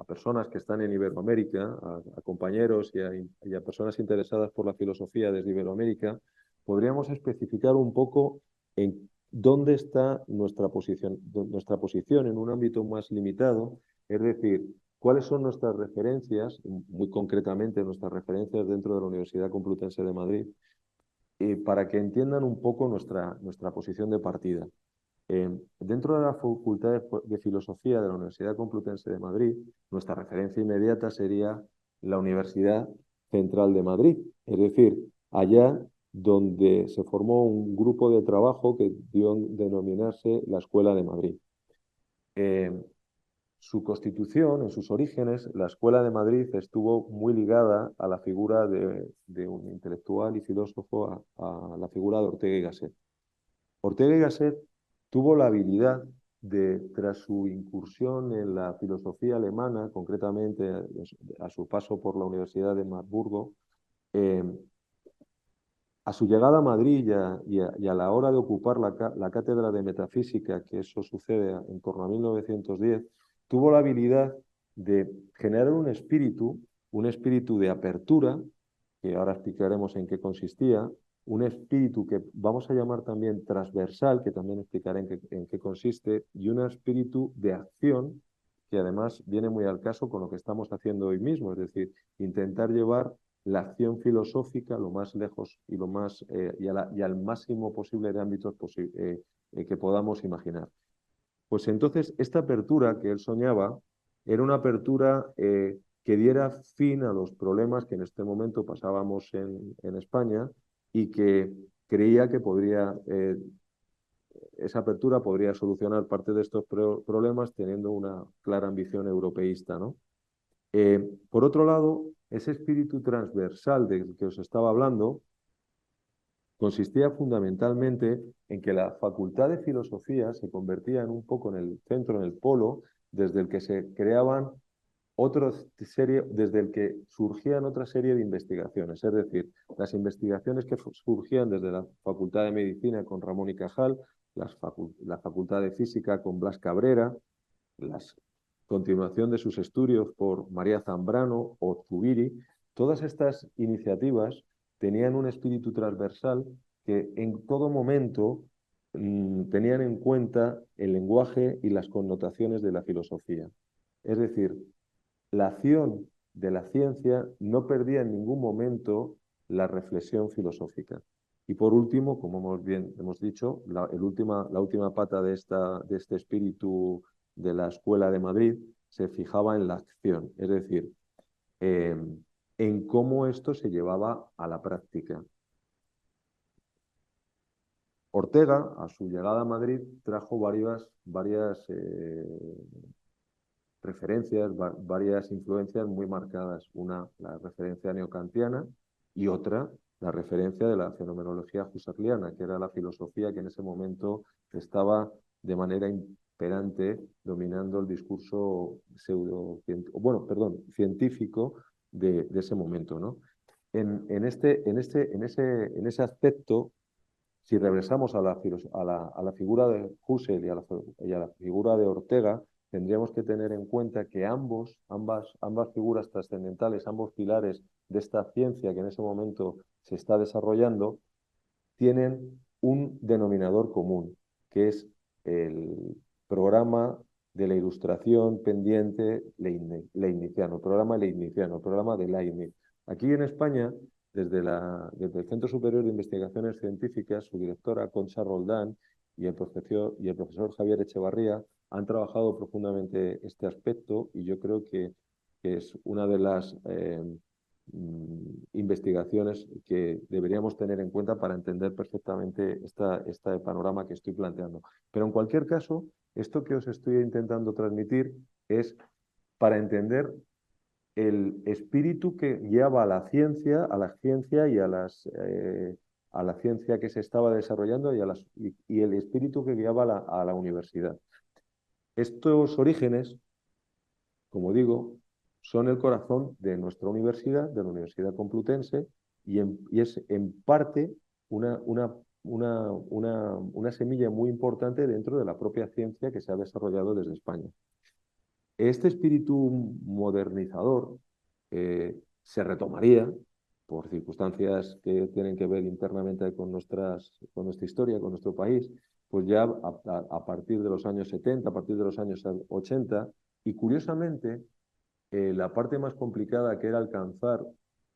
personas que están en Iberoamérica, a compañeros y a personas interesadas por la filosofía desde Iberoamérica, podríamos especificar un poco en dónde está nuestra posición en un ámbito más limitado, es decir, cuáles son nuestras referencias, muy concretamente nuestras referencias dentro de la Universidad Complutense de Madrid, para que entiendan un poco nuestra posición de partida. Dentro de la Facultad de Filosofía de la Universidad Complutense de Madrid, nuestra referencia inmediata sería la Universidad Central de Madrid, es decir, allá donde se formó un grupo de trabajo que dio a denominarse la Escuela de Madrid. Su constitución, en sus orígenes, la Escuela de Madrid estuvo muy ligada a la figura de un intelectual y filósofo, a la figura de Ortega y Gasset. Ortega y Gasset tuvo la habilidad de, tras su incursión en la filosofía alemana, concretamente a su paso por la Universidad de Marburgo, a su llegada a Madrid y a la hora de ocupar la cátedra de metafísica, que eso sucede en torno a 1910, tuvo la habilidad de generar un espíritu de apertura, que ahora explicaremos en qué consistía, un espíritu que vamos a llamar también transversal, que también explicaré en qué consiste, y un espíritu de acción, que además viene muy al caso con lo que estamos haciendo hoy mismo, es decir, intentar llevar la acción filosófica lo más lejos y al máximo posible de ámbitos que podamos imaginar. Pues entonces esta apertura que él soñaba era una apertura que diera fin a los problemas que en este momento pasábamos en España y que creía que esa apertura podría solucionar parte de estos problemas teniendo una clara ambición europeísta, ¿no? Por otro lado, ese espíritu transversal del que os estaba hablando consistía fundamentalmente en que la Facultad de Filosofía se convertía un poco en el centro, en el polo, desde el que se creaban desde el que surgían otra serie de investigaciones. Es decir, las investigaciones que surgían desde la Facultad de Medicina con Ramón y Cajal, la Facultad de Física con Blas Cabrera, la continuación de sus estudios por María Zambrano o Zubiri, todas estas iniciativas tenían un espíritu transversal que en todo momento tenían en cuenta el lenguaje y las connotaciones de la filosofía. Es decir, la acción de la ciencia no perdía en ningún momento la reflexión filosófica. Y por último, como hemos dicho, la última pata de este espíritu de la Escuela de Madrid se fijaba en la acción, es decir, en cómo esto se llevaba a la práctica. Ortega, a su llegada a Madrid, trajo varias referencias, varias influencias muy marcadas. Una, la referencia neocantiana, y otra, la referencia de la fenomenología husserliana, que era la filosofía que en ese momento estaba de manera imperante dominando el discurso científico de ese momento, ¿no? En ese aspecto, si regresamos a la figura de Husserl y a la figura de Ortega, tendríamos que tener en cuenta que ambas figuras trascendentales, ambos pilares de esta ciencia que en ese momento se está desarrollando, tienen un denominador común, que es el programa de la ilustración pendiente leibniziano, el programa leibniziano, el programa de Leibniz. Aquí en España, desde el Centro Superior de Investigaciones Científicas, su directora Concha Roldán y el profesor Javier Echevarría han trabajado profundamente este aspecto, y yo creo que es una de las investigaciones que deberíamos tener en cuenta para entender perfectamente este panorama que estoy planteando. Pero en cualquier caso, esto que os estoy intentando transmitir es para entender el espíritu que guiaba a la ciencia y a la ciencia que se estaba desarrollando y el espíritu que guiaba a la universidad. Estos orígenes, como digo, son el corazón de nuestra universidad, de la Universidad Complutense, y es en parte una semilla muy importante dentro de la propia ciencia que se ha desarrollado desde España. Este espíritu modernizador se retomaría por circunstancias que tienen que ver internamente con nuestra historia, con nuestro país, pues ya a partir de los años 70, a partir de los años 80, y curiosamente, la parte más complicada, que era alcanzar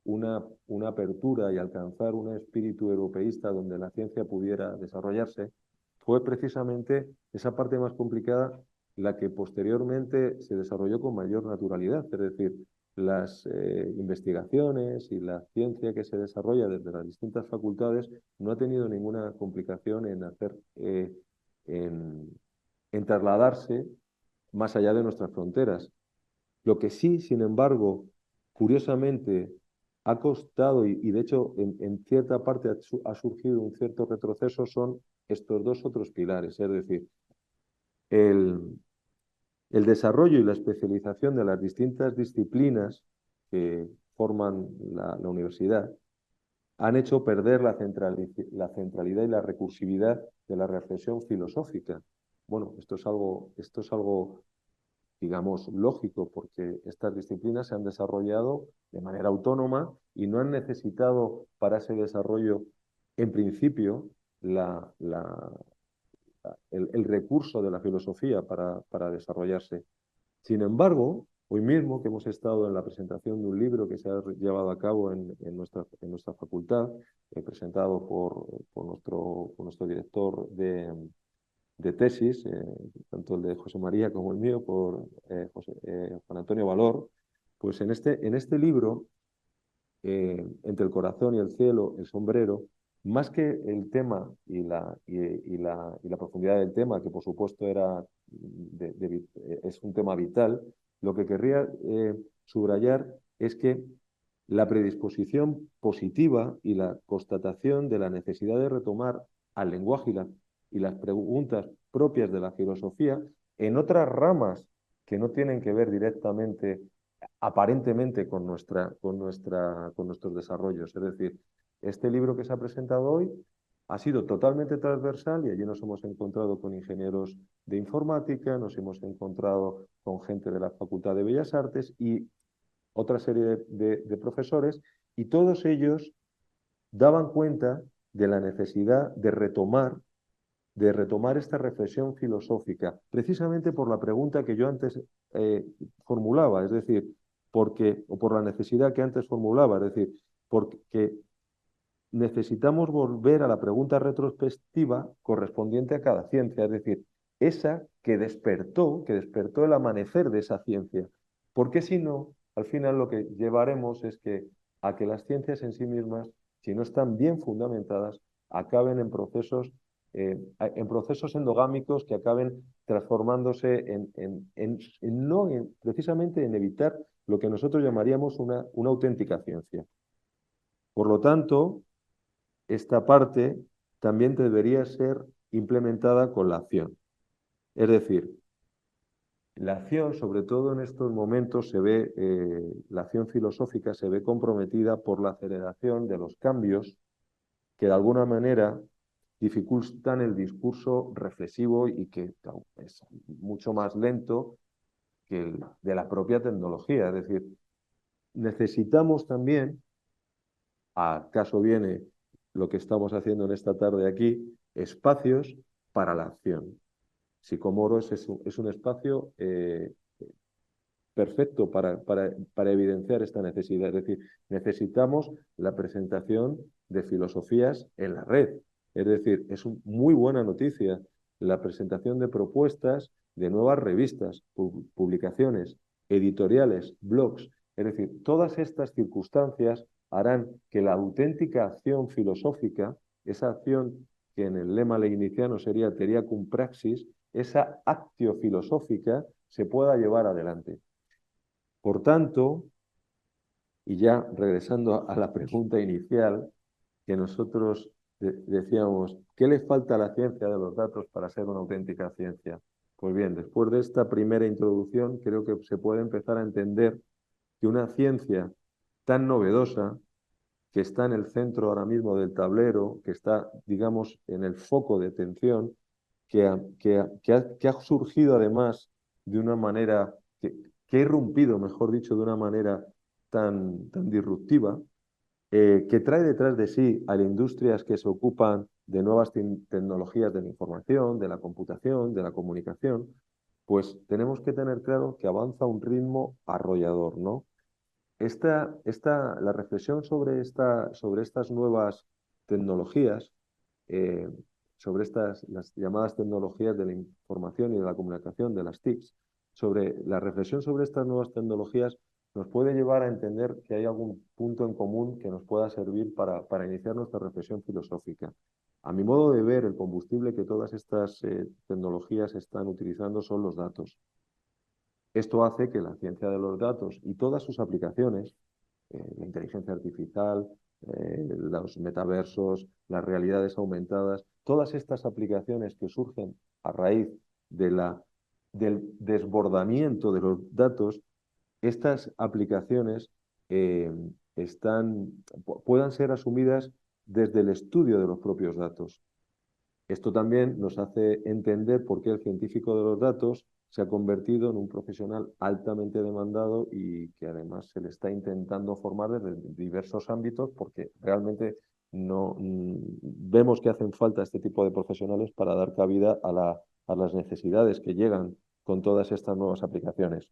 una apertura y alcanzar un espíritu europeísta donde la ciencia pudiera desarrollarse, fue precisamente esa parte más complicada la que posteriormente se desarrolló con mayor naturalidad. Es decir, las investigaciones y la ciencia que se desarrolla desde las distintas facultades no ha tenido ninguna complicación en trasladarse más allá de nuestras fronteras. Lo que sí, sin embargo, curiosamente, ha costado, y de hecho en cierta parte ha surgido un cierto retroceso, son estos dos otros pilares, es decir, el desarrollo y la especialización de las distintas disciplinas que forman la universidad han hecho perder la centralidad y la recursividad de la reflexión filosófica. Bueno, esto es algo digamos, lógico, porque estas disciplinas se han desarrollado de manera autónoma y no han necesitado para ese desarrollo, en principio, el recurso de la filosofía para desarrollarse. Sin embargo, hoy mismo que hemos estado en la presentación de un libro que se ha llevado a cabo en nuestra facultad, presentado por nuestro director de tesis, tanto el de José María como el mío, por Juan Antonio Valor, pues en este libro, Entre el corazón y el cielo, el sombrero, más que el tema y la profundidad del tema, que por supuesto es un tema vital, lo que querría subrayar es que la predisposición positiva y la constatación de la necesidad de retomar al lenguaje y las preguntas propias de la filosofía en otras ramas que no tienen que ver directamente, aparentemente, con nuestros desarrollos. Es decir, este libro que se ha presentado hoy ha sido totalmente transversal, y allí nos hemos encontrado con ingenieros de informática, nos hemos encontrado con gente de la Facultad de Bellas Artes y otra serie de profesores, y todos ellos daban cuenta de la necesidad de retomar esta reflexión filosófica, precisamente por la pregunta que yo antes formulaba, es decir, por la necesidad que antes formulaba, es decir, porque necesitamos volver a la pregunta retrospectiva correspondiente a cada ciencia, es decir, esa que despertó el amanecer de esa ciencia. Porque si no, al final lo que llevaremos es a que las ciencias en sí mismas, si no están bien fundamentadas, acaben en procesos endogámicos que acaben transformándose precisamente en evitar lo que nosotros llamaríamos una auténtica ciencia. Por lo tanto, esta parte también debería ser implementada con la acción. Es decir, la acción, sobre todo en estos momentos, la acción filosófica se ve comprometida por la aceleración de los cambios que de alguna manera dificultan el discurso reflexivo y que es mucho más lento que el de la propia tecnología. Es decir, necesitamos también, a caso viene lo que estamos haciendo en esta tarde aquí, espacios para la acción. Psicomoros es un espacio perfecto para evidenciar esta necesidad. Es decir, necesitamos la presentación de filosofías en la red. Es decir, es muy buena noticia la presentación de propuestas de nuevas revistas, publicaciones, editoriales, blogs. Es decir, todas estas circunstancias harán que la auténtica acción filosófica, esa acción que en el lema leibniziano sería teria cum praxis, esa actio filosófica se pueda llevar adelante. Por tanto, y ya regresando a la pregunta inicial, que nosotros decíamos, ¿qué le falta a la ciencia de los datos para ser una auténtica ciencia? Pues bien, después de esta primera introducción, creo que se puede empezar a entender que una ciencia tan novedosa, que está en el centro ahora mismo del tablero, que está, digamos, en el foco de atención, que ha surgido además de una manera, que ha irrumpido, mejor dicho, de una manera tan disruptiva, que trae detrás de sí a industrias que se ocupan de nuevas tecnologías de la información, de la computación, de la comunicación, pues tenemos que tener claro que avanza a un ritmo arrollador, ¿no? La reflexión sobre estas nuevas tecnologías, eh, sobre las llamadas tecnologías de la información y de la comunicación, de las TICs, la reflexión sobre estas nuevas tecnologías nos puede llevar a entender que hay algún punto en común que nos pueda servir para iniciar nuestra reflexión filosófica. A mi modo de ver, el combustible que todas estas tecnologías están utilizando son los datos. Esto hace que la ciencia de los datos y todas sus aplicaciones, la inteligencia artificial, los metaversos, las realidades aumentadas, todas estas aplicaciones que surgen a raíz del desbordamiento de los datos, estas aplicaciones puedan ser asumidas desde el estudio de los propios datos. Esto también nos hace entender por qué el científico de los datos se ha convertido en un profesional altamente demandado y que además se le está intentando formar desde diversos ámbitos porque realmente vemos que hacen falta este tipo de profesionales para dar cabida a las necesidades que llegan con todas estas nuevas aplicaciones.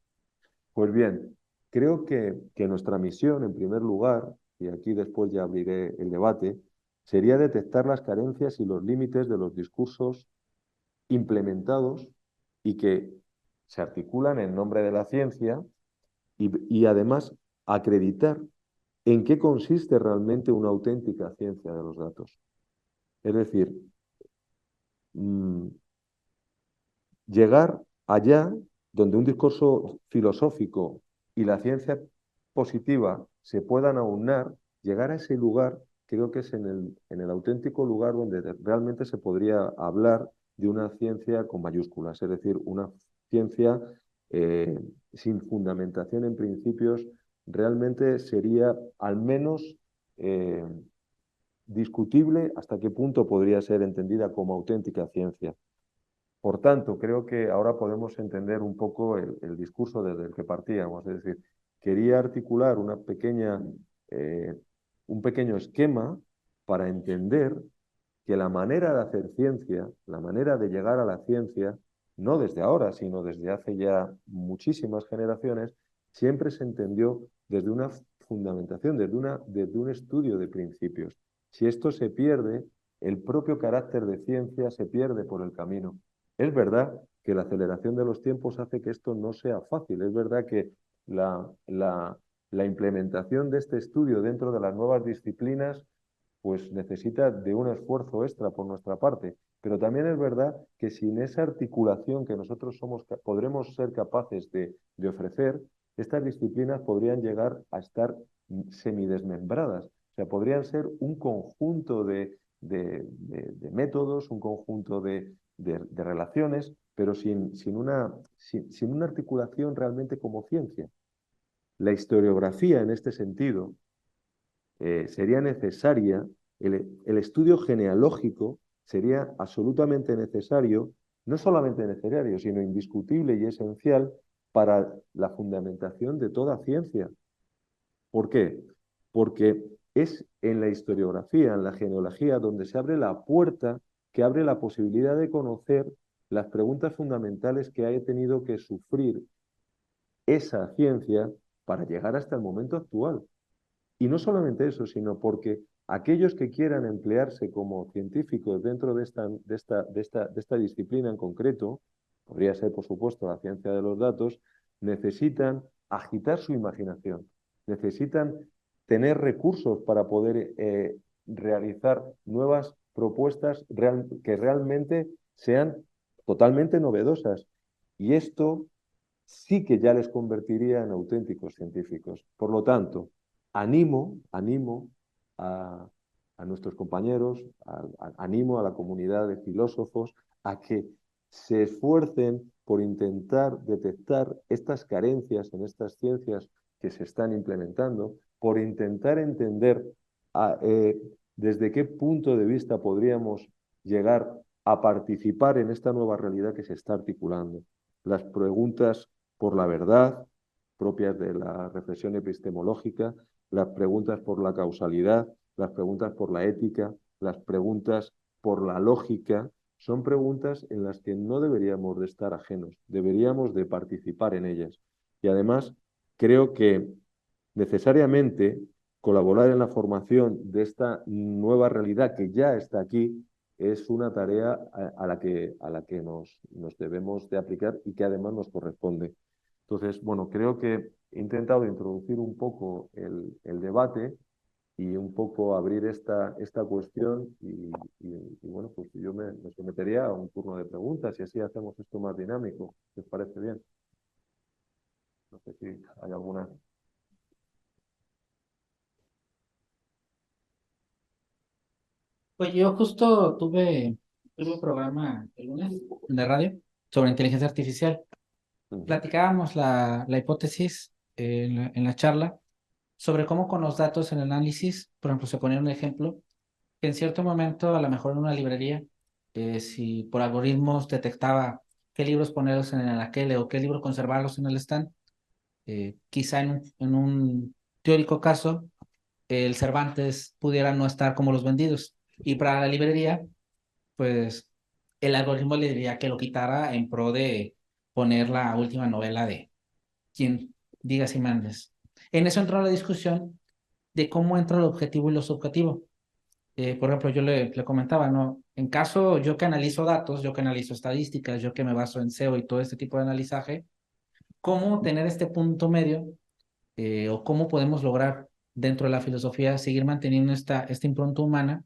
Pues bien, creo que nuestra misión, en primer lugar, y aquí después ya abriré el debate, sería detectar las carencias y los límites de los discursos implementados y que se articulan en nombre de la ciencia y además acreditar en qué consiste realmente una auténtica ciencia de los datos. Es decir, llegar allá donde un discurso filosófico y la ciencia positiva se puedan aunar, llegar a ese lugar, creo que es en el auténtico lugar donde realmente se podría hablar de una ciencia con mayúsculas, es decir, una ciencia sin fundamentación en principios, realmente sería al menos discutible hasta qué punto podría ser entendida como auténtica ciencia. Por tanto, creo que ahora podemos entender un poco el discurso desde el que partíamos. Es decir, quería articular un pequeño esquema para entender que la manera de hacer ciencia, la manera de llegar a la ciencia, no desde ahora, sino desde hace ya muchísimas generaciones, siempre se entendió desde una fundamentación, desde un estudio de principios. Si esto se pierde, el propio carácter de ciencia se pierde por el camino. Es verdad que la aceleración de los tiempos hace que esto no sea fácil. Es verdad que la implementación de este estudio dentro de las nuevas disciplinas pues necesita de un esfuerzo extra por nuestra parte. Pero también es verdad que sin esa articulación que nosotros podremos ser capaces de ofrecer, estas disciplinas podrían llegar a estar semidesmembradas. O sea, podrían ser un conjunto de métodos, un conjunto de relaciones, pero sin una articulación realmente como ciencia. La historiografía, en este sentido, sería necesaria, el estudio genealógico sería absolutamente necesario, no solamente necesario, sino indiscutible y esencial para la fundamentación de toda ciencia. ¿Por qué? Porque es en la historiografía, en la genealogía, donde se abre la puerta que abre la posibilidad de conocer las preguntas fundamentales que ha tenido que sufrir esa ciencia para llegar hasta el momento actual. Y no solamente eso, sino porque aquellos que quieran emplearse como científicos dentro de esta disciplina en concreto, podría ser, por supuesto, la ciencia de los datos, necesitan agitar su imaginación, necesitan tener recursos para poder realizar nuevas propuestas que realmente sean totalmente novedosas. Y esto sí que ya les convertiría en auténticos científicos. Por lo tanto, animo a nuestros compañeros, animo a la comunidad de filósofos a que se esfuercen por intentar detectar estas carencias en estas ciencias que se están implementando, por intentar entender desde qué punto de vista podríamos llegar a participar en esta nueva realidad que se está articulando. Las preguntas por la verdad, propias de la reflexión epistemológica, las preguntas por la causalidad, las preguntas por la ética, las preguntas por la lógica, son preguntas en las que no deberíamos de estar ajenos, deberíamos de participar en ellas. Y además, creo que necesariamente colaborar en la formación de esta nueva realidad que ya está aquí es una tarea a la que nos debemos de aplicar y que además nos corresponde. Entonces, bueno, creo que he intentado introducir un poco el debate y un poco abrir esta cuestión y bueno, pues yo me sometería a un turno de preguntas y así hacemos esto más dinámico. ¿Les parece bien? No sé si hay alguna. Pues yo justo tuve un programa el lunes en la radio sobre inteligencia artificial. Platicábamos la hipótesis en la charla sobre cómo con los datos en el análisis, por ejemplo, se ponía un ejemplo, que en cierto momento, a lo mejor en una librería, si por algoritmos detectaba qué libros ponerlos en el aquel o qué libros conservarlos en el stand, quizá en un teórico caso, el Cervantes pudiera no estar como los vendidos. Y para la librería, pues el algoritmo le diría que lo quitara en pro de poner la última novela de quien diga si mandes. En eso entró la discusión de cómo entra el objetivo y lo subjetivo. Por ejemplo, yo le comentaba, ¿no? En caso, yo que analizo datos, yo que analizo estadísticas, yo que me baso en SEO y todo este tipo de analizaje, ¿cómo tener este punto medio o cómo podemos lograr dentro de la filosofía seguir manteniendo esta impronta humana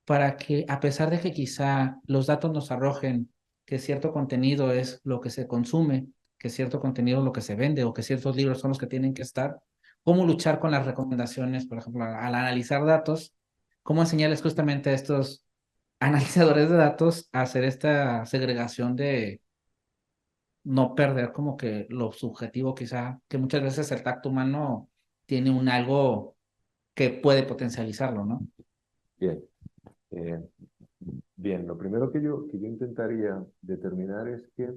para que, a pesar de que quizá los datos nos arrojen que cierto contenido es lo que se consume, que cierto contenido es lo que se vende o que ciertos libros son los que tienen que estar, cómo luchar con las recomendaciones, por ejemplo, al analizar datos, cómo enseñarles justamente a estos analizadores de datos a hacer esta segregación de no perder como que lo subjetivo quizá, que muchas veces el tacto humano tiene un algo que puede potencializarlo, ¿no? Bien. Bien, lo primero que yo intentaría determinar es que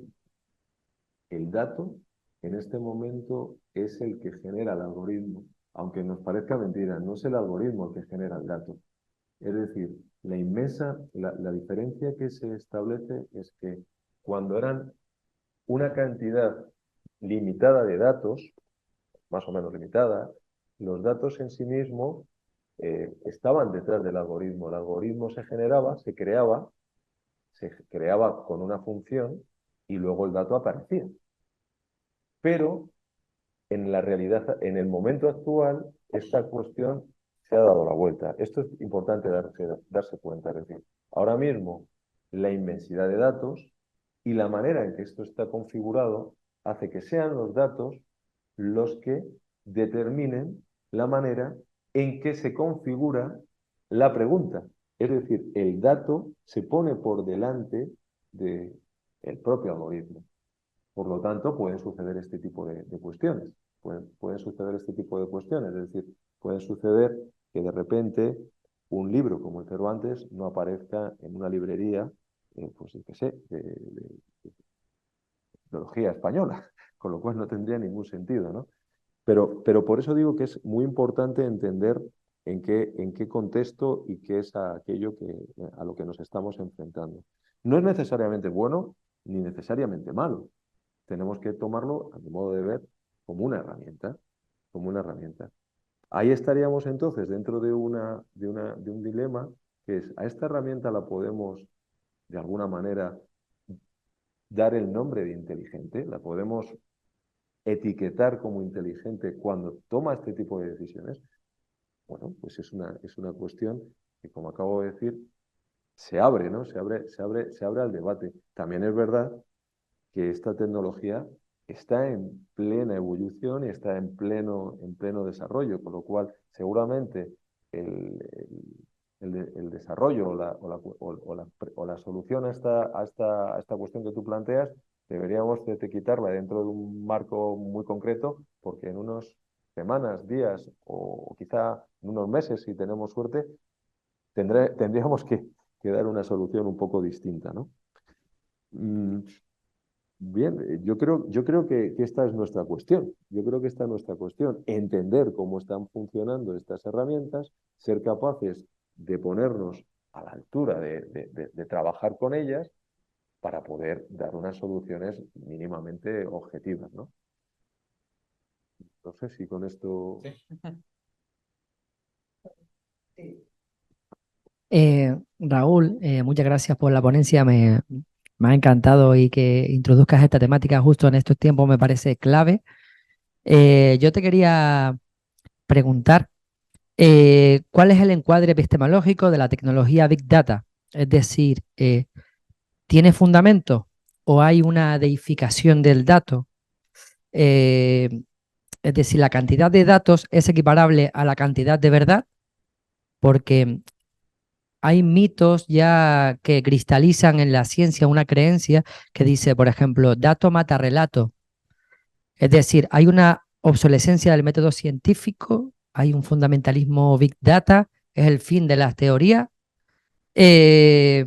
el dato en este momento es el que genera el algoritmo, aunque nos parezca mentira, no es el algoritmo el que genera el dato. Es decir, la diferencia que se establece es que cuando eran una cantidad limitada de datos, más o menos limitada, los datos en sí mismos estaban detrás del algoritmo. El algoritmo se generaba, se creaba con una función y luego el dato aparecía. Pero en la realidad, en el momento actual, esta cuestión se ha dado la vuelta. Esto es importante darse cuenta. Es decir, ahora mismo la inmensidad de datos y la manera en que esto está configurado hace que sean los datos los que determinen la manera en que se configura la pregunta. Es decir, el dato se pone por delante del propio algoritmo. Por lo tanto, pueden suceder este tipo de cuestiones. Pueden suceder este tipo de cuestiones. Es decir, puede suceder que de repente un libro como el Cervantes no aparezca en una librería, pues yo qué sé, de filología española, con lo cual no tendría ningún sentido, ¿no? Pero por eso digo que es muy importante entender en qué contexto y qué es aquello a lo que nos estamos enfrentando. No es necesariamente bueno ni necesariamente malo. Tenemos que tomarlo, a mi modo de ver, como una herramienta, como una herramienta. Ahí estaríamos entonces dentro de un dilema, que es, a esta herramienta la podemos, de alguna manera, dar el nombre de inteligente, la podemos etiquetar como inteligente cuando toma este tipo de decisiones. Bueno, pues es una cuestión que, como acabo de decir, se abre, ¿no? Se abre al debate. También es verdad que esta tecnología está en plena evolución y está en pleno desarrollo, con lo cual seguramente el desarrollo o la solución a esta cuestión que tú planteas deberíamos de quitarla dentro de un marco muy concreto, porque en unas semanas, días o quizá en unos meses, si tenemos suerte, tendríamos que dar una solución un poco distinta, ¿no? Bien, yo creo que esta es nuestra cuestión. Yo creo que esta es nuestra cuestión. Entender cómo están funcionando estas herramientas, ser capaces de ponernos a la altura de trabajar con ellas para poder dar unas soluciones mínimamente objetivas, ¿no? No sé si con esto... Raúl, muchas gracias por la ponencia. Me ha encantado y que introduzcas esta temática justo en estos tiempos me parece clave. Yo te quería preguntar, ¿cuál es el encuadre epistemológico de la tecnología Big Data? Es decir, ¿tiene fundamento o hay una deificación del dato? Es decir, la cantidad de datos es equiparable a la cantidad de verdad, porque hay mitos ya que cristalizan en la ciencia una creencia que dice, por ejemplo, dato mata relato. Es decir, hay una obsolescencia del método científico, hay un fundamentalismo big data, es el fin de las teorías. Eh,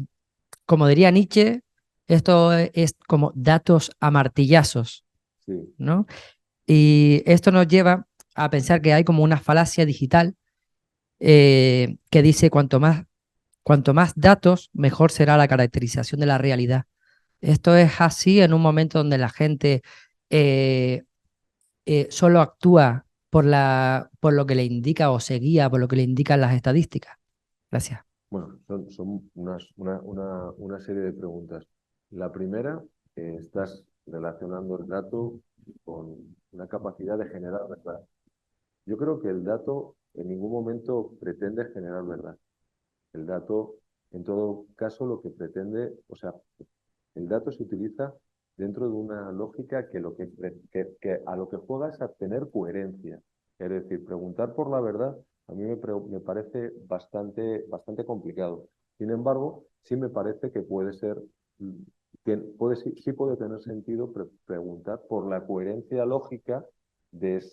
Como diría Nietzsche, esto es como datos a martillazos, Sí, ¿no? Y esto nos lleva a pensar que hay como una falacia digital que dice cuanto más datos, mejor será la caracterización de la realidad. Esto es así en un momento donde la gente eh, solo actúa por lo que le indica o se guía por lo que le indican las estadísticas. Gracias. bueno, son una serie de preguntas. La primera, estás relacionando el dato con una capacidad de generar verdad. Yo creo que el dato en ningún momento pretende generar verdad. El dato, en todo caso, lo que pretende, o sea, el dato se utiliza dentro de una lógica que a lo que juega es a tener coherencia. Es decir, preguntar por la verdad a mí me parece bastante complicado. Sin embargo, sí me parece que puede ser, sí puede tener sentido preguntar por la coherencia lógica de,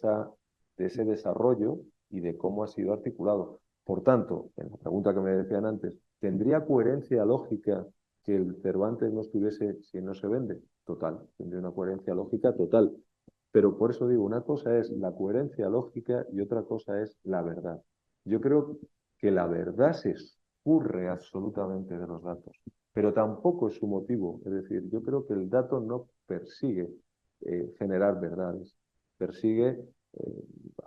de ese desarrollo y de cómo ha sido articulado. Por tanto, en la pregunta que me decían antes, ¿tendría coherencia lógica que el Cervantes no estuviese si no se vende? Total, tendría una coherencia lógica total. Pero por eso digo, una cosa es la coherencia lógica y otra cosa es la verdad. Yo creo que la verdad se escurre absolutamente de los datos, pero tampoco es su motivo. Es decir, yo creo que el dato no persigue generar verdades, persigue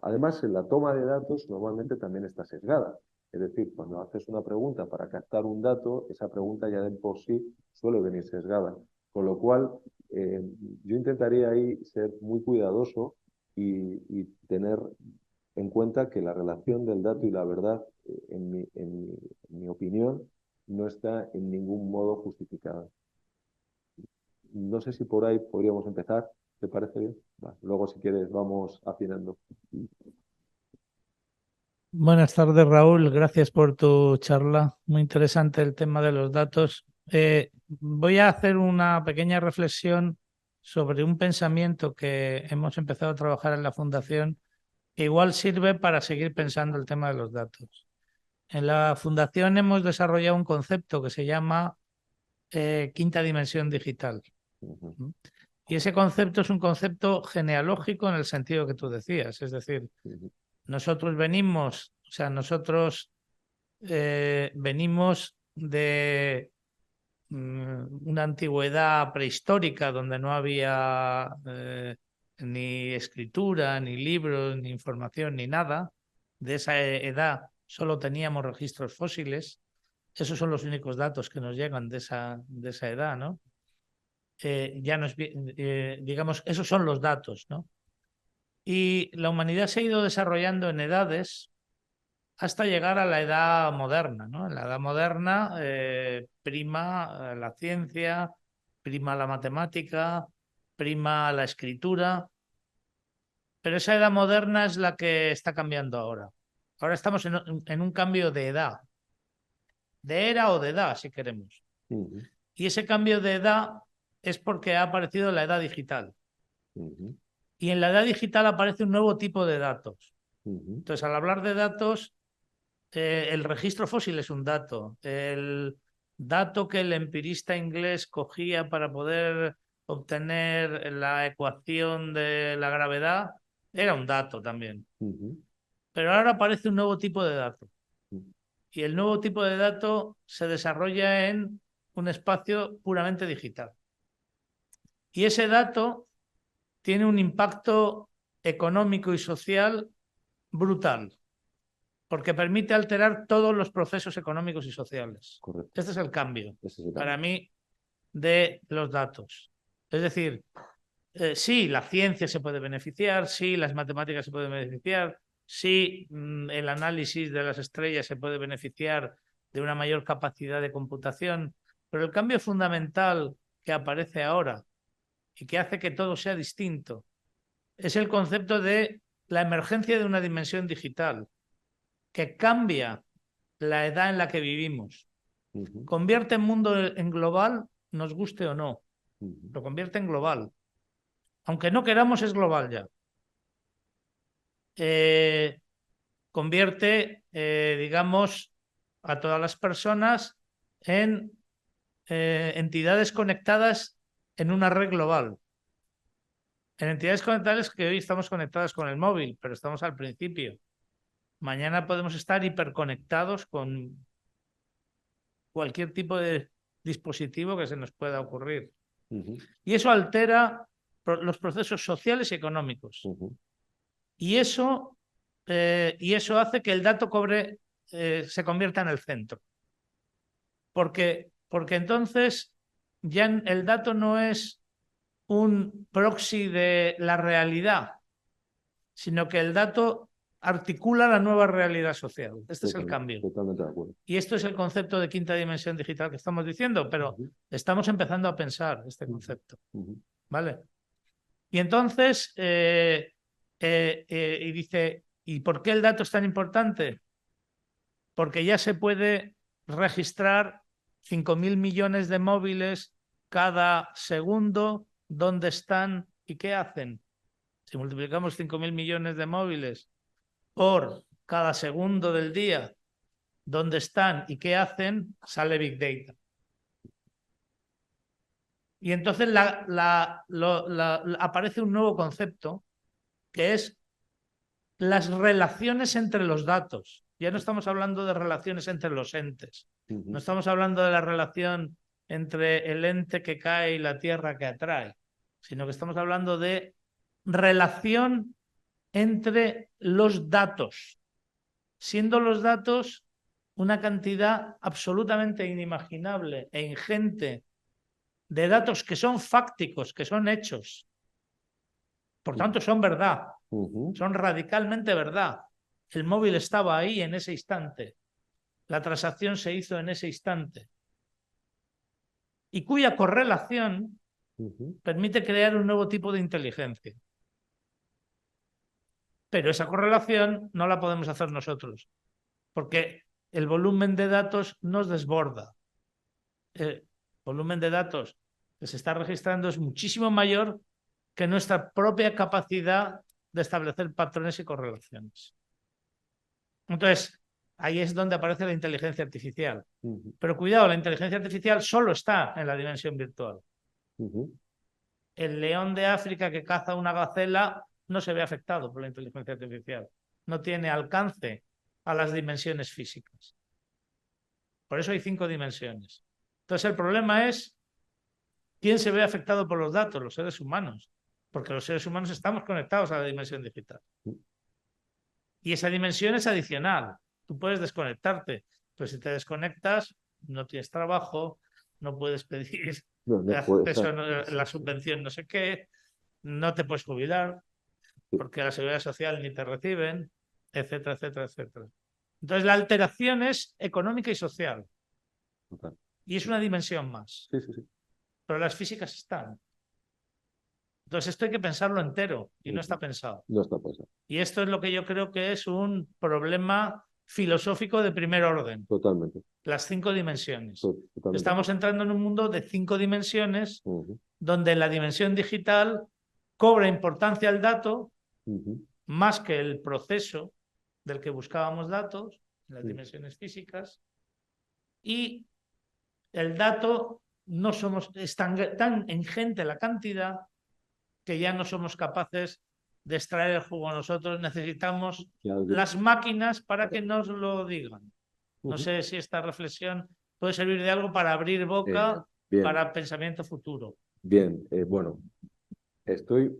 Además, en la toma de datos normalmente también está sesgada. Es decir, cuando haces una pregunta para captar un dato, esa pregunta ya de por sí suele venir sesgada. Con lo cual, yo intentaría ahí ser muy cuidadoso y tener en cuenta que la relación del dato y la verdad, en mi opinión, no está en ningún modo justificada. No sé si por ahí podríamos empezar. ¿Te parece bien? Vale. Luego, si quieres, vamos afinando. Buenas tardes, Raúl. Gracias por tu charla. Muy interesante el tema de los datos. Voy a hacer una pequeña reflexión sobre un pensamiento que hemos empezado a trabajar en la Fundación, que igual sirve para seguir pensando el tema de los datos. En la Fundación hemos desarrollado un concepto que se llama quinta dimensión digital. Ujú, Y ese concepto es un concepto genealógico en el sentido que tú decías. Es decir, ujú, nosotros venimos, o sea, nosotros venimos de una antigüedad prehistórica donde no había ni escritura, ni libros, ni información, ni nada. De esa edad solo teníamos registros fósiles. Esos son los únicos datos que nos llegan de esa edad, ¿no? Ya nos, digamos, esos son los datos, ¿no? Y la humanidad se ha ido desarrollando en edades hasta llegar a la edad moderna, ¿no? En la edad moderna prima la ciencia, prima la matemática, prima la escritura, pero esa edad moderna es la que está cambiando ahora. Ahora estamos en un cambio de edad, de era o de edad, si queremos. ujú, Y ese cambio de edad es porque ha aparecido la edad digital. ujú, Y en la edad digital aparece un nuevo tipo de datos. ujú, Entonces, al hablar de datos, el registro fósil es un dato. El dato que el empirista inglés cogía para poder obtener la ecuación de la gravedad era un dato también. ujú, Pero ahora aparece un nuevo tipo de dato. ujú, Y el nuevo tipo de dato se desarrolla en un espacio puramente digital. Y ese dato tiene un impacto económico y social brutal, porque permite alterar todos los procesos económicos y sociales. correcto. Este es el cambio, Ese es el para cambio. mí, de los datos. Es decir, sí, la ciencia se puede beneficiar, sí, las matemáticas se pueden beneficiar, sí, el análisis de las estrellas se puede beneficiar de una mayor capacidad de computación, pero el cambio fundamental que aparece ahora y que hace que todo sea distinto es el concepto de la emergencia de una dimensión digital que cambia la edad en la que vivimos. Ujú, Convierte el mundo en global, nos guste o no, ujú, lo convierte en global. Aunque no queramos, es global ya. Convierte, digamos, a todas las personas en entidades conectadas en una red global. En entidades conectadas que hoy estamos conectadas con el móvil, pero estamos al principio. Mañana podemos estar hiperconectados con cualquier tipo de dispositivo que se nos pueda ocurrir. ujú, Y eso altera los procesos sociales y económicos. ujú, Y eso hace que el dato se convierta en el centro. Porque entonces ya el dato no es un proxy de la realidad, sino que el dato articula la nueva realidad social. Este es el cambio. Totalmente de acuerdo. Y esto es el concepto de quinta dimensión digital que estamos diciendo, pero Ujú, estamos empezando a pensar este ujú, concepto. ujú, ¿Vale? Y entonces, y dice, ¿y por qué el dato es tan importante? Porque ya se puede registrar 5.000 millones de móviles cada segundo, dónde están y qué hacen. Si multiplicamos 5.000 millones de móviles por cada segundo del día, dónde están y qué hacen, sale Big Data. Y entonces aparece un nuevo concepto que es las relaciones entre los datos. Ya no estamos hablando de relaciones entre los entes. ujú, No estamos hablando de la relación entre el ente que cae y la tierra que atrae, sino que estamos hablando de relación entre los datos, siendo los datos una cantidad absolutamente inimaginable e ingente de datos que son fácticos, que son hechos. Por tanto, son verdad, son radicalmente verdad. El móvil estaba ahí en ese instante. La transacción se hizo en ese instante. Y cuya correlación permite crear un nuevo tipo de inteligencia. Pero esa correlación no la podemos hacer nosotros, porque el volumen de datos nos desborda. El volumen de datos que se está registrando es muchísimo mayor que nuestra propia capacidad de establecer patrones y correlaciones. Entonces, ahí es donde aparece la inteligencia artificial. Pero cuidado, la inteligencia artificial solo está en la dimensión virtual. El león de África que caza una gacela no se ve afectado por la inteligencia artificial. No tiene alcance a las dimensiones físicas. Por eso hay 5 dimensiones. Entonces el problema es quién se ve afectado por los datos, los seres humanos. Porque los seres humanos estamos conectados a la dimensión digital. Y esa dimensión es adicional. Tú puedes desconectarte, pero si te desconectas no tienes trabajo, no puedes pedir acceso a la subvención no sé qué, no te puedes jubilar porque la seguridad social ni te reciben, etcétera, etcétera, etcétera. Entonces la alteración es económica y social. Y es una dimensión más. Pero las físicas están. Entonces esto hay que pensarlo entero y no está pensado. No está pensado. Y esto es lo que yo creo que es un problema filosófico de primer orden. Totalmente. Las 5 dimensiones. Totalmente. Estamos entrando en un mundo de 5 dimensiones donde en la dimensión digital cobra importancia el dato más que el proceso del que buscábamos datos, en las dimensiones físicas, y el dato es tan ingente la cantidad que ya no somos capaces de extraer el jugo nosotros, necesitamos las máquinas para que nos lo digan. No sé si esta reflexión puede servir de algo para abrir boca para pensamiento futuro. Bien, bueno, estoy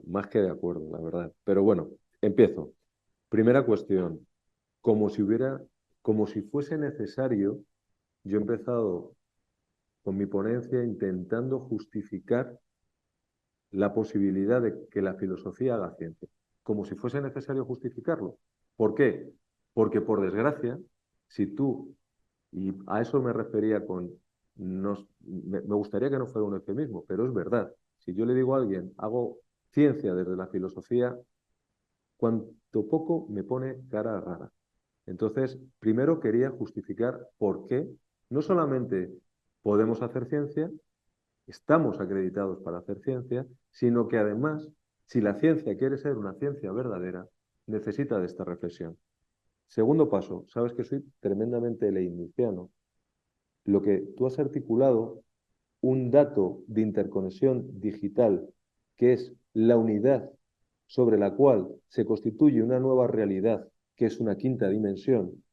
más que de acuerdo, la verdad. Pero bueno, empiezo. Primera cuestión, como si fuese necesario, yo he empezado con mi ponencia intentando justificar la posibilidad de que la filosofía haga ciencia, como si fuese necesario justificarlo. ¿Por qué? Porque, por desgracia, si tú, y a eso me refería con, me gustaría que no fuera un eufemismo, pero es verdad, si yo le digo a alguien, hago ciencia desde la filosofía, cuanto poco me pone cara rara. Entonces, primero quería justificar por qué no solamente podemos hacer ciencia, estamos acreditados para hacer ciencia, sino que además, si la ciencia quiere ser una ciencia verdadera, necesita de esta reflexión. Segundo paso, sabes que soy tremendamente leibniziano. Lo que tú has articulado, un dato de interconexión digital, que es la unidad sobre la cual se constituye una nueva realidad, que es una quinta dimensión,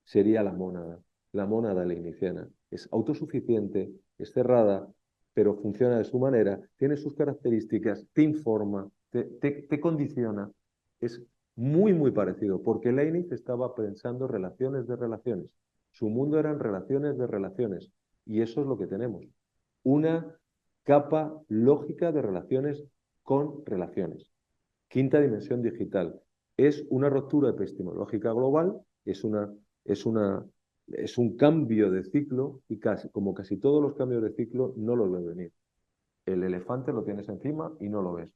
sería la mónada leibniziana. Es autosuficiente, es cerrada, pero funciona de su manera, tiene sus características, te informa, te condiciona. Es muy, muy parecido, porque Leibniz estaba pensando relaciones de relaciones. Su mundo eran relaciones de relaciones, y eso es lo que tenemos. Una capa lógica de relaciones con relaciones. Quinta dimensión digital. Es una ruptura epistemológica global, es un cambio de ciclo y como casi todos los cambios de ciclo no los ves venir. El elefante lo tienes encima y no lo ves.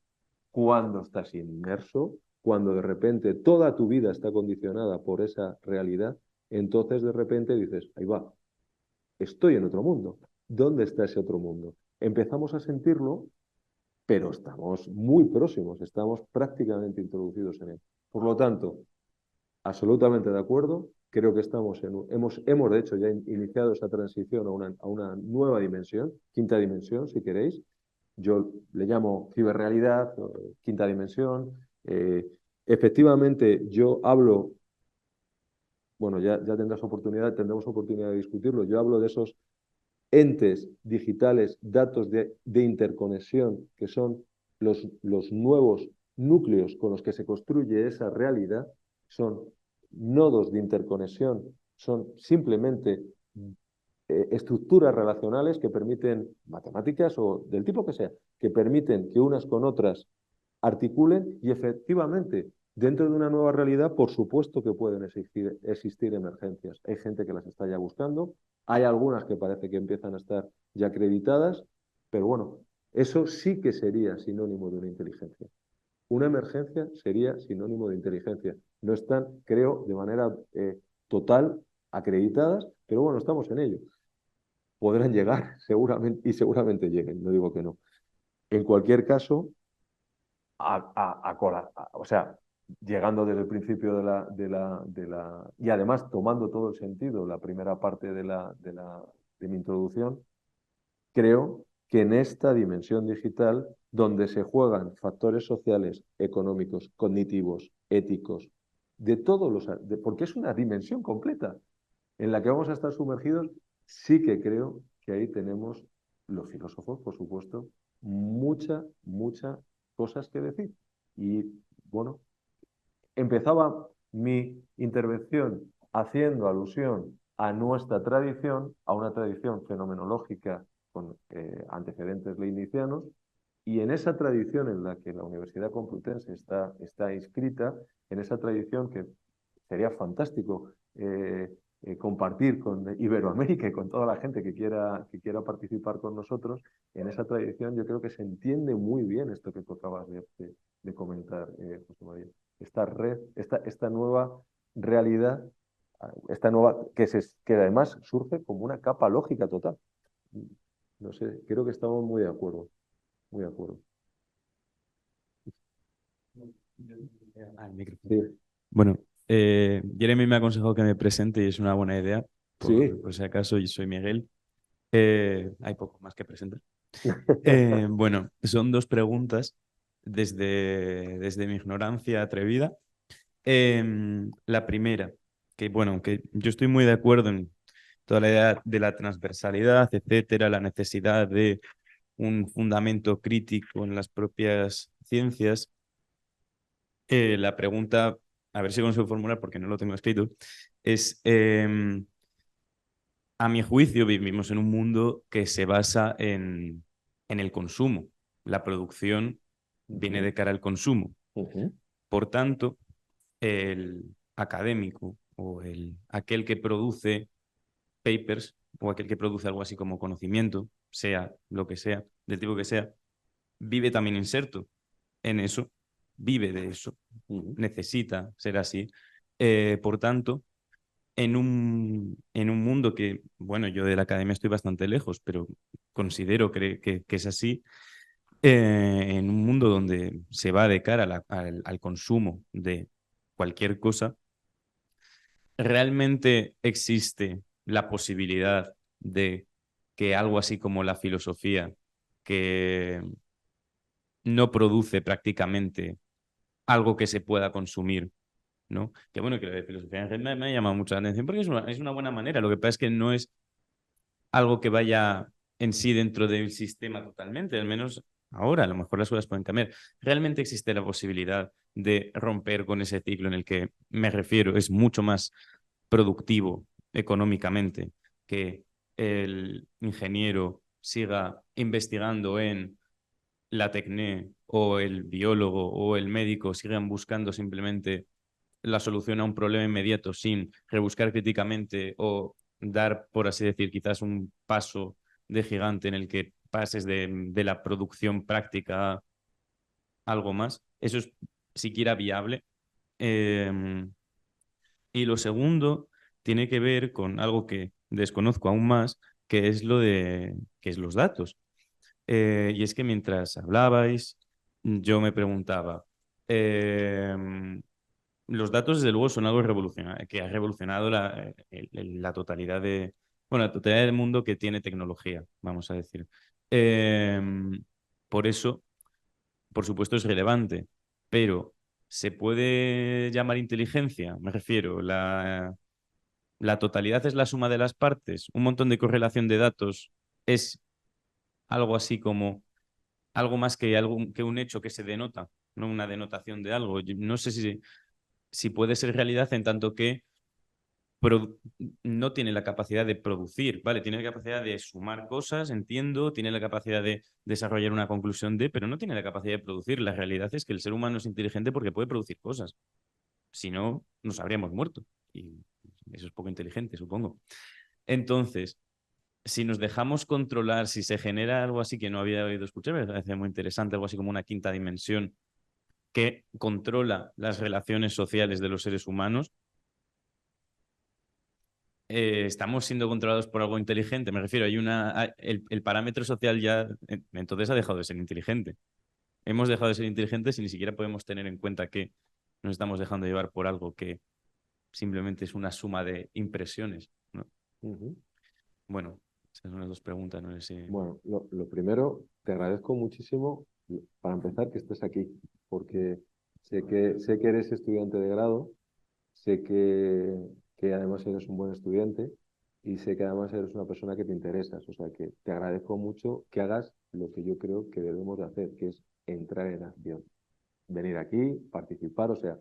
Cuando estás inmerso, cuando de repente toda tu vida está condicionada por esa realidad, entonces de repente dices, ahí va, estoy en otro mundo. ¿Dónde está ese otro mundo? Empezamos a sentirlo, pero estamos muy próximos, estamos prácticamente introducidos en él. Por lo tanto, absolutamente de acuerdo. Creo que hemos de hecho ya iniciado esa transición a una nueva dimensión, quinta dimensión, si queréis. Yo le llamo ciberrealidad, quinta dimensión. Efectivamente, yo hablo, bueno, ya tendremos oportunidad de discutirlo. Yo hablo de esos entes digitales, datos de interconexión, que son los nuevos núcleos con los que se construye esa realidad son nodos de interconexión, son simplemente estructuras relacionales que permiten, matemáticas o del tipo que sea, que permiten que unas con otras articulen y efectivamente dentro de una nueva realidad, por supuesto que pueden existir emergencias. Hay gente que las está ya buscando, hay algunas que parece que empiezan a estar ya acreditadas, pero bueno, eso sí que sería sinónimo de una inteligencia. Una emergencia sería sinónimo de inteligencia. No están, creo, de manera total acreditadas, pero bueno, estamos en ello. Podrán llegar seguramente y seguramente lleguen, no digo que no. En cualquier caso, o sea, llegando desde el principio y además tomando todo el sentido, la primera parte de mi introducción, creo que en esta dimensión digital, donde se juegan factores sociales, económicos, cognitivos, éticos, porque es una dimensión completa en la que vamos a estar sumergidos, sí que creo que ahí tenemos los filósofos, por supuesto, muchas cosas que decir. Y bueno, empezaba mi intervención haciendo alusión a nuestra tradición, a una tradición fenomenológica con antecedentes leibnizianos, y en esa tradición en la que la Universidad Complutense está inscrita, en esa tradición que sería fantástico compartir con Iberoamérica y con toda la gente que quiera participar con nosotros, en esa tradición yo creo que se entiende muy bien esto que tú acabas de comentar, José María. Esta red, esta nueva realidad, esta nueva, que además surge como una capa lógica total. No sé, creo que estamos muy de acuerdo, muy de acuerdo. Sí. Bueno, Jeremy me ha aconsejado que me presente y es una buena idea. Sí. Por si acaso, yo soy Miguel. Hay poco más que presentar. Bueno, son dos preguntas desde mi ignorancia atrevida. La primera, que bueno, que yo estoy muy de acuerdo en toda la idea de la transversalidad, etcétera, la necesidad de un fundamento crítico en las propias ciencias. La pregunta, a ver si consigo formular porque no lo tengo escrito, es, a mi juicio, vivimos en un mundo que se basa en el consumo. La producción viene de cara al consumo. Por tanto, el académico o aquel que produce papers o aquel que produce algo así como conocimiento, sea lo que sea, del tipo que sea, vive también inserto en eso, vive de eso, necesita ser así. Por tanto, en un mundo que, bueno, yo de la academia estoy bastante lejos, pero considero que es así, en un mundo donde se va de cara al consumo de cualquier cosa, ¿realmente existe la posibilidad de que algo así como la filosofía, que no produce prácticamente algo que se pueda consumir, ¿no? Que bueno, que la de filosofía en general me ha llamado mucho la atención porque es una buena manera. Lo que pasa es que no es algo que vaya en sí dentro del sistema totalmente, al menos ahora, a lo mejor las cosas pueden cambiar. ¿Realmente existe la posibilidad de romper con ese ciclo en el que me refiero? Es mucho más productivo económicamente que el ingeniero siga investigando en la tecné o el biólogo o el médico sigan buscando simplemente la solución a un problema inmediato sin rebuscar críticamente o dar, por así decir, quizás un paso de gigante en el que pases de la producción práctica a algo más. Eso es siquiera viable. Y lo segundo tiene que ver con algo que desconozco aún más, que es que es los datos. Y es que mientras hablabais, yo me preguntaba, los datos desde luego son algo revolucionario, que ha revolucionado la totalidad bueno, la totalidad del mundo que tiene tecnología, vamos a decir. Por eso, por supuesto, es relevante, pero ¿se puede llamar inteligencia? Me refiero, la totalidad es la suma de las partes, un montón de correlación de datos es algo así como algo más que un hecho que se denota no una denotación de algo. Yo no sé si puede ser realidad en tanto que no tiene la capacidad de producir, ¿vale? Tiene la capacidad de sumar cosas, entiendo, tiene la capacidad de desarrollar una conclusión pero no tiene la capacidad de producir. La realidad es que el ser humano es inteligente porque puede producir cosas. Si no, nos habríamos muerto. Y eso es poco inteligente, supongo. Entonces, si nos dejamos controlar, si se genera algo así que no había oído escuchar, me parece muy interesante, algo así como una quinta dimensión que controla las relaciones sociales de los seres humanos, estamos siendo controlados por algo inteligente. Me refiero, el parámetro social ya entonces ha dejado de ser inteligente. Hemos dejado de ser inteligentes y ni siquiera podemos tener en cuenta que nos estamos dejando llevar por algo que simplemente es una suma de impresiones, ¿no? Bueno, esas son las dos preguntas, no sé si... Bueno, lo primero, te agradezco muchísimo, para empezar, que estés aquí, porque sé que eres estudiante de grado, sé que además eres un buen estudiante y sé que además eres una persona que te interesas. O sea que te agradezco mucho que hagas lo que yo creo que debemos de hacer, que es entrar en acción. Venir aquí, participar, o sea,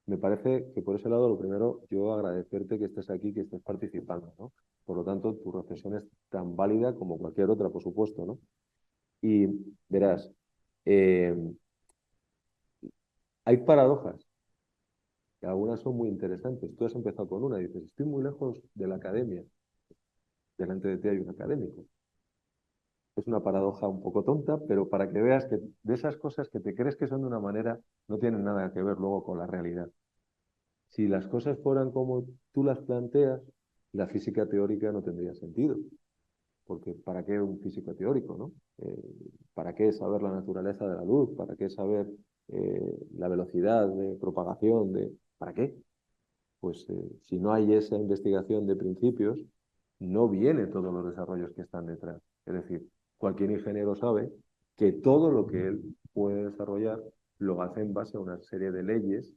me parece que por ese lado, lo primero, yo agradecerte que estés aquí, que estés participando, ¿no? Por lo tanto, tu reflexión es tan válida como cualquier otra, por supuesto, ¿no? Y verás, eh, hay paradojas, que algunas son muy interesantes. Tú has empezado con una y dices, estoy muy lejos de la academia. Delante de ti hay un académico. Es una paradoja un poco tonta, pero para que veas que de esas cosas que te crees que son de una manera, no tienen nada que ver luego con la realidad. Si las cosas fueran como tú las planteas, la física teórica no tendría sentido. Porque ¿para qué un físico teórico, no? ¿Para qué saber la naturaleza de la luz? ¿Para qué saber la velocidad de propagación? ¿Para qué? Pues si no hay esa investigación de principios, no vienen todos los desarrollos que están detrás. Es decir, cualquier ingeniero sabe que todo lo que él puede desarrollar lo hace en base a una serie de leyes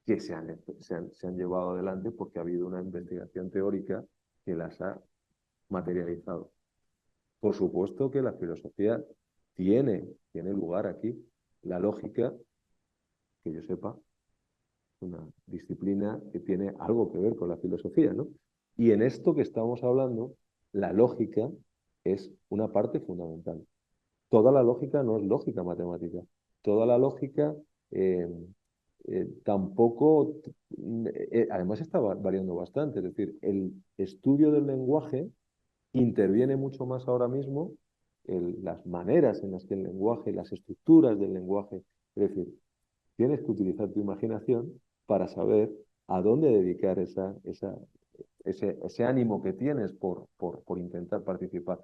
que se han llevado adelante porque ha habido una investigación teórica que las ha materializado. Por supuesto que la filosofía tiene lugar aquí. La lógica, que yo sepa, una disciplina que tiene algo que ver con la filosofía, ¿no? Y en esto que estamos hablando, la lógica es una parte fundamental. Toda la lógica no es lógica matemática. Toda la lógica tampoco, además está variando bastante. Es decir, el estudio del lenguaje interviene mucho más ahora mismo las maneras en las que el lenguaje, las estructuras del lenguaje, es decir, tienes que utilizar tu imaginación para saber a dónde dedicar ese ánimo que tienes por intentar participar.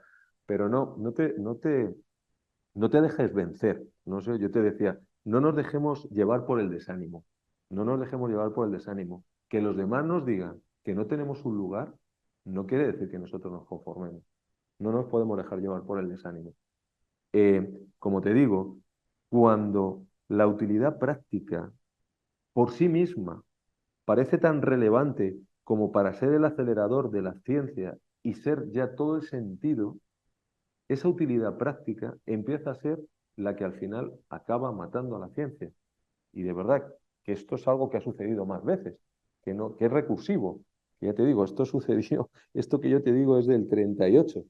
Pero no te dejes vencer. No sé, yo te decía, no nos dejemos llevar por el desánimo. No nos dejemos llevar por el desánimo. Que los demás nos digan que no tenemos un lugar, no quiere decir que nosotros nos conformemos. No nos podemos dejar llevar por el desánimo. Como te digo, cuando la utilidad práctica por sí misma parece tan relevante como para ser el acelerador de la ciencia y ser ya todo el sentido, esa utilidad práctica empieza a ser la que al final acaba matando a la ciencia. Y de verdad que esto es algo que ha sucedido más veces, que es recursivo. Que ya te digo, esto sucedió, esto que yo te digo es del 38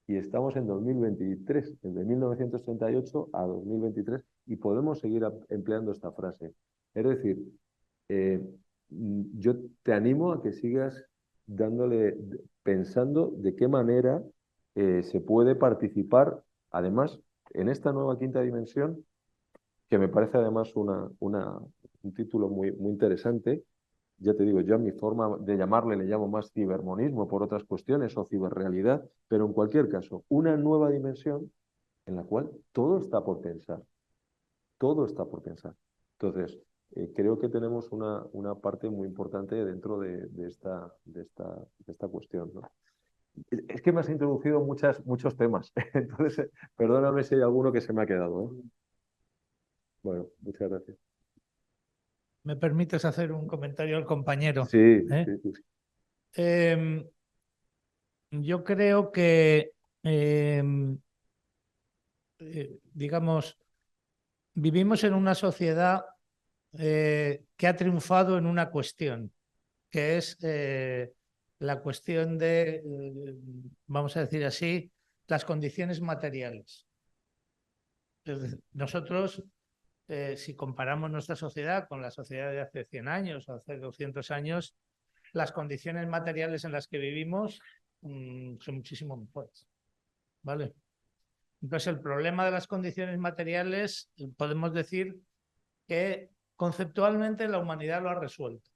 y estamos en 2023, desde 1938 a 2023, y podemos seguir empleando esta frase. Es decir, eh, yo te animo a que sigas pensando de qué manera se puede participar, además, en esta nueva quinta dimensión, que me parece además un título muy interesante. Ya te digo, yo a mi forma de llamarle le llamo más cibermonismo por otras cuestiones o ciberrealidad, pero en cualquier caso, una nueva dimensión en la cual todo está por pensar, todo está por pensar. Entonces, creo que tenemos una parte muy importante dentro de esta cuestión, ¿no? Es que me has introducido muchos temas, entonces perdóname si hay alguno que se me ha quedado, ¿eh? Bueno, muchas gracias. ¿Me permites hacer un comentario al compañero? Sí, ¿Eh? sí, sí. Yo creo que, digamos, vivimos en una sociedad que ha triunfado en una cuestión, que es la cuestión de, vamos a decir así, las condiciones materiales. Es decir, nosotros, si comparamos nuestra sociedad con la sociedad de hace 100 años o hace 200 años, las condiciones materiales en las que vivimos son muchísimo mejores, ¿vale? Entonces, el problema de las condiciones materiales, podemos decir que conceptualmente la humanidad lo ha resuelto,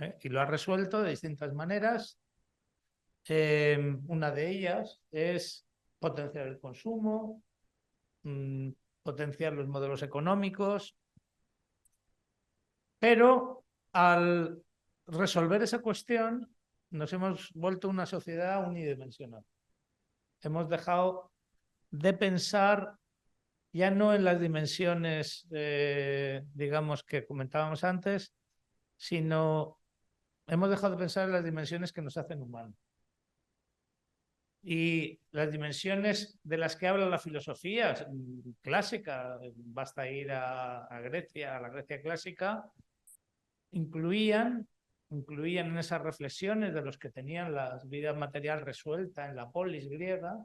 ¿eh? Y lo ha resuelto de distintas maneras. Una de ellas es potenciar el consumo, potenciar los modelos económicos, pero al resolver esa cuestión nos hemos vuelto una sociedad unidimensional. Hemos dejado de pensar ya no en las dimensiones, digamos, que comentábamos antes, sino hemos dejado de pensar en las dimensiones que nos hacen humanos. Y las dimensiones de las que habla la filosofía clásica, basta ir a Grecia, a la Grecia clásica, incluían en esas reflexiones de los que tenían la vida material resuelta en la polis griega,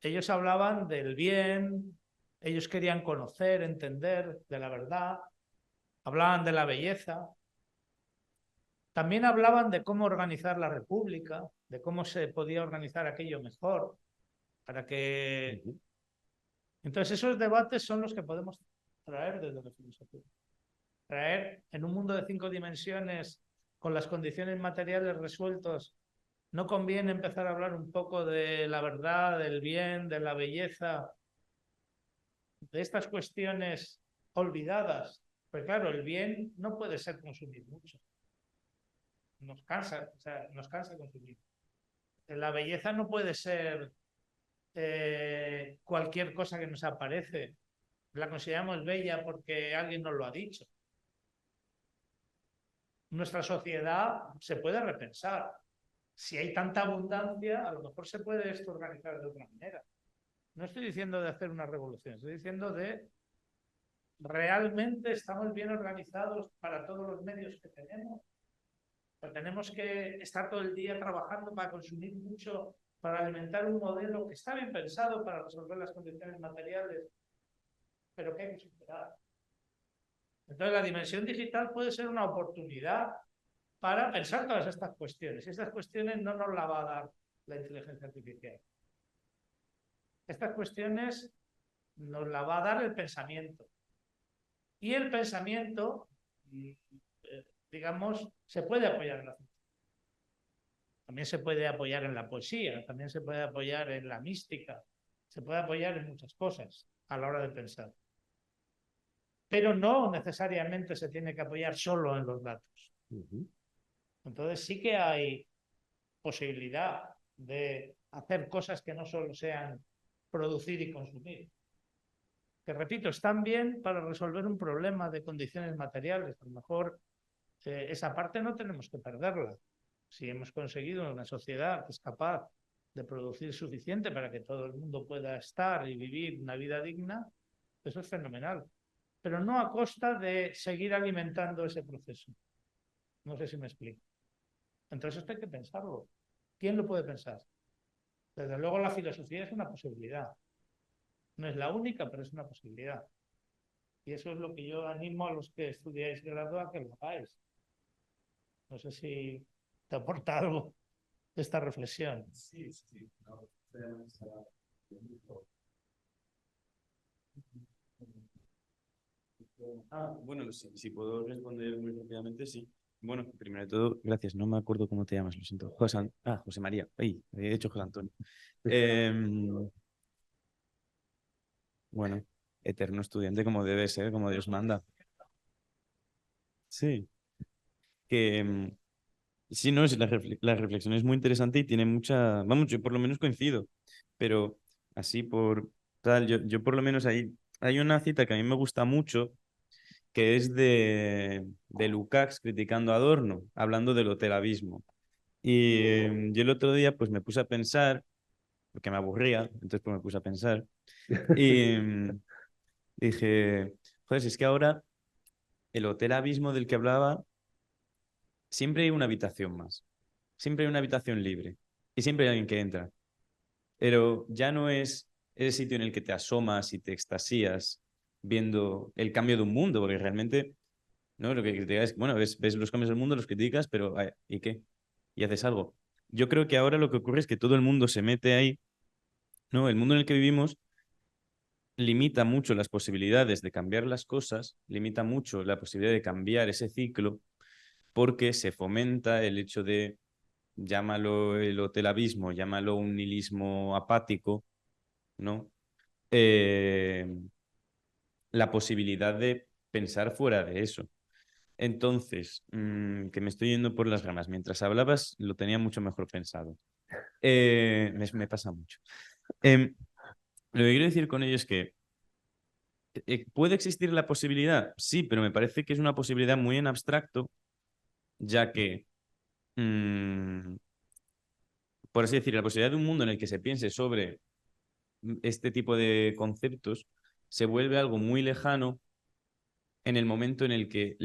ellos hablaban del bien, ellos querían conocer, entender de la verdad, hablaban de la belleza, también hablaban de cómo organizar la república, de cómo se podía organizar aquello mejor, para que... Entonces esos debates son los que podemos traer desde la filosofía. Traer en un mundo de 5 dimensiones, con las condiciones materiales resueltos, ¿no conviene empezar a hablar un poco de la verdad, del bien, de la belleza, de estas cuestiones olvidadas? Pues claro, el bien no puede ser consumir mucho. Nos cansa, o sea, nos cansa consumir. La belleza no puede ser cualquier cosa que nos aparece. La consideramos bella porque alguien nos lo ha dicho. Nuestra sociedad se puede repensar. Si hay tanta abundancia, a lo mejor se puede esto organizar de otra manera. No estoy diciendo de hacer una revolución, estoy diciendo de realmente estamos bien organizados para todos los medios que tenemos. Pero tenemos que estar todo el día trabajando para consumir mucho, para alimentar un modelo que está bien pensado para resolver las condiciones materiales, pero que hay que superar. Entonces, la dimensión digital puede ser una oportunidad para pensar todas estas cuestiones. Y estas cuestiones no nos las va a dar la inteligencia artificial. Estas cuestiones nos las va a dar el pensamiento. Y el pensamiento, digamos, se puede apoyar en la ciencia. También se puede apoyar en la poesía, también se puede apoyar en la mística, se puede apoyar en muchas cosas a la hora de pensar. Pero no necesariamente se tiene que apoyar solo en los datos. Entonces sí que hay posibilidad de hacer cosas que no solo sean producir y consumir. Que repito, están bien para resolver un problema de condiciones materiales. A lo mejor esa parte no tenemos que perderla. Si hemos conseguido una sociedad que es capaz de producir suficiente para que todo el mundo pueda estar y vivir una vida digna, eso es fenomenal. Pero no a costa de seguir alimentando ese proceso. No sé si me explico. Entonces esto hay que pensarlo. ¿Quién lo puede pensar? Desde luego la filosofía es una posibilidad. No es la única, pero es una posibilidad. Y eso es lo que yo animo a los que estudiáis grado a que lo hagáis. No sé si te aporta algo esta reflexión. Sí, sí. No, bueno, si puedo responder muy rápidamente, sí. Bueno, primero de todo, gracias. No me acuerdo cómo te llamas, lo siento. José María. Ay, he hecho José Antonio. Bueno, eterno estudiante como debe ser, como Dios manda. Sí. Que sí, no, sí, la reflexión es muy interesante y tiene mucha... Vamos, yo por lo menos coincido, pero así por tal, yo por lo menos hay una cita que a mí me gusta mucho, que es de Lukács criticando a Adorno, hablando del hotelabismo. Y yo el otro día pues me puse a pensar, porque me aburría, entonces pues me puse a pensar, y dije, Joder, si es que ahora el Hotel Abismo del que hablaba, siempre hay una habitación más. Siempre hay una habitación libre. Y siempre hay alguien que entra. Pero ya no es ese sitio en el que te asomas y te extasías viendo el cambio de un mundo, porque realmente, ¿no? Lo que criticas es, bueno, ves los cambios del mundo, los criticas, pero ¿y qué? Y haces algo. Yo creo que ahora lo que ocurre es que todo el mundo se mete ahí, ¿no? El mundo en el que vivimos limita mucho las posibilidades de cambiar las cosas, limita mucho la posibilidad de cambiar ese ciclo, porque se fomenta el hecho de, llámalo el hotel abismo, llámalo un nihilismo apático, ¿no? La posibilidad de pensar fuera de eso. Entonces, que me estoy yendo por las ramas. Mientras hablabas, lo tenía mucho mejor pensado. Me pasa mucho. Lo que quiero decir con ello es que ¿puede existir la posibilidad? Sí, pero me parece que es una posibilidad muy en abstracto, ya que, por así decir, la posibilidad de un mundo en el que se piense sobre este tipo de conceptos se vuelve algo muy lejano en el momento en el que,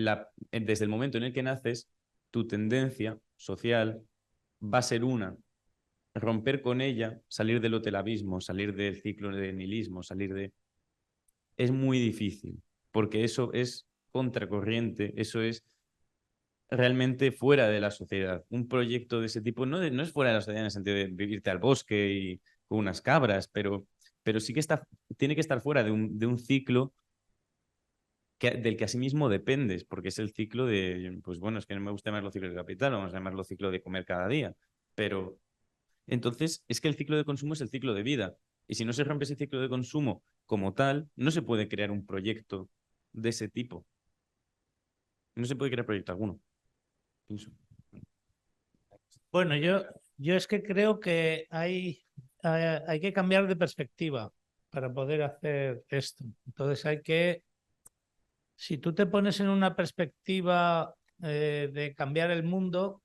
desde el momento en el que naces, tu tendencia social va a ser una, romper con ella, salir del hotel abismo, salir del ciclo de nihilismo, salir de... Es muy difícil, porque eso es contracorriente, eso es realmente fuera de la sociedad. Un proyecto de ese tipo no es fuera de la sociedad en el sentido de vivirte al bosque y con unas cabras, pero sí que tiene que estar fuera de un ciclo del que asimismo dependes, porque es el ciclo de, pues bueno, es que no me gusta llamarlo ciclo de capital, vamos a llamarlo ciclo de comer cada día, pero entonces es que el ciclo de consumo es el ciclo de vida, y si no se rompe ese ciclo de consumo como tal, no se puede crear un proyecto de ese tipo, no se puede crear proyecto alguno, pienso. Bueno, yo es que creo que hay que cambiar de perspectiva para poder hacer esto. Entonces si tú te pones en una perspectiva de cambiar el mundo,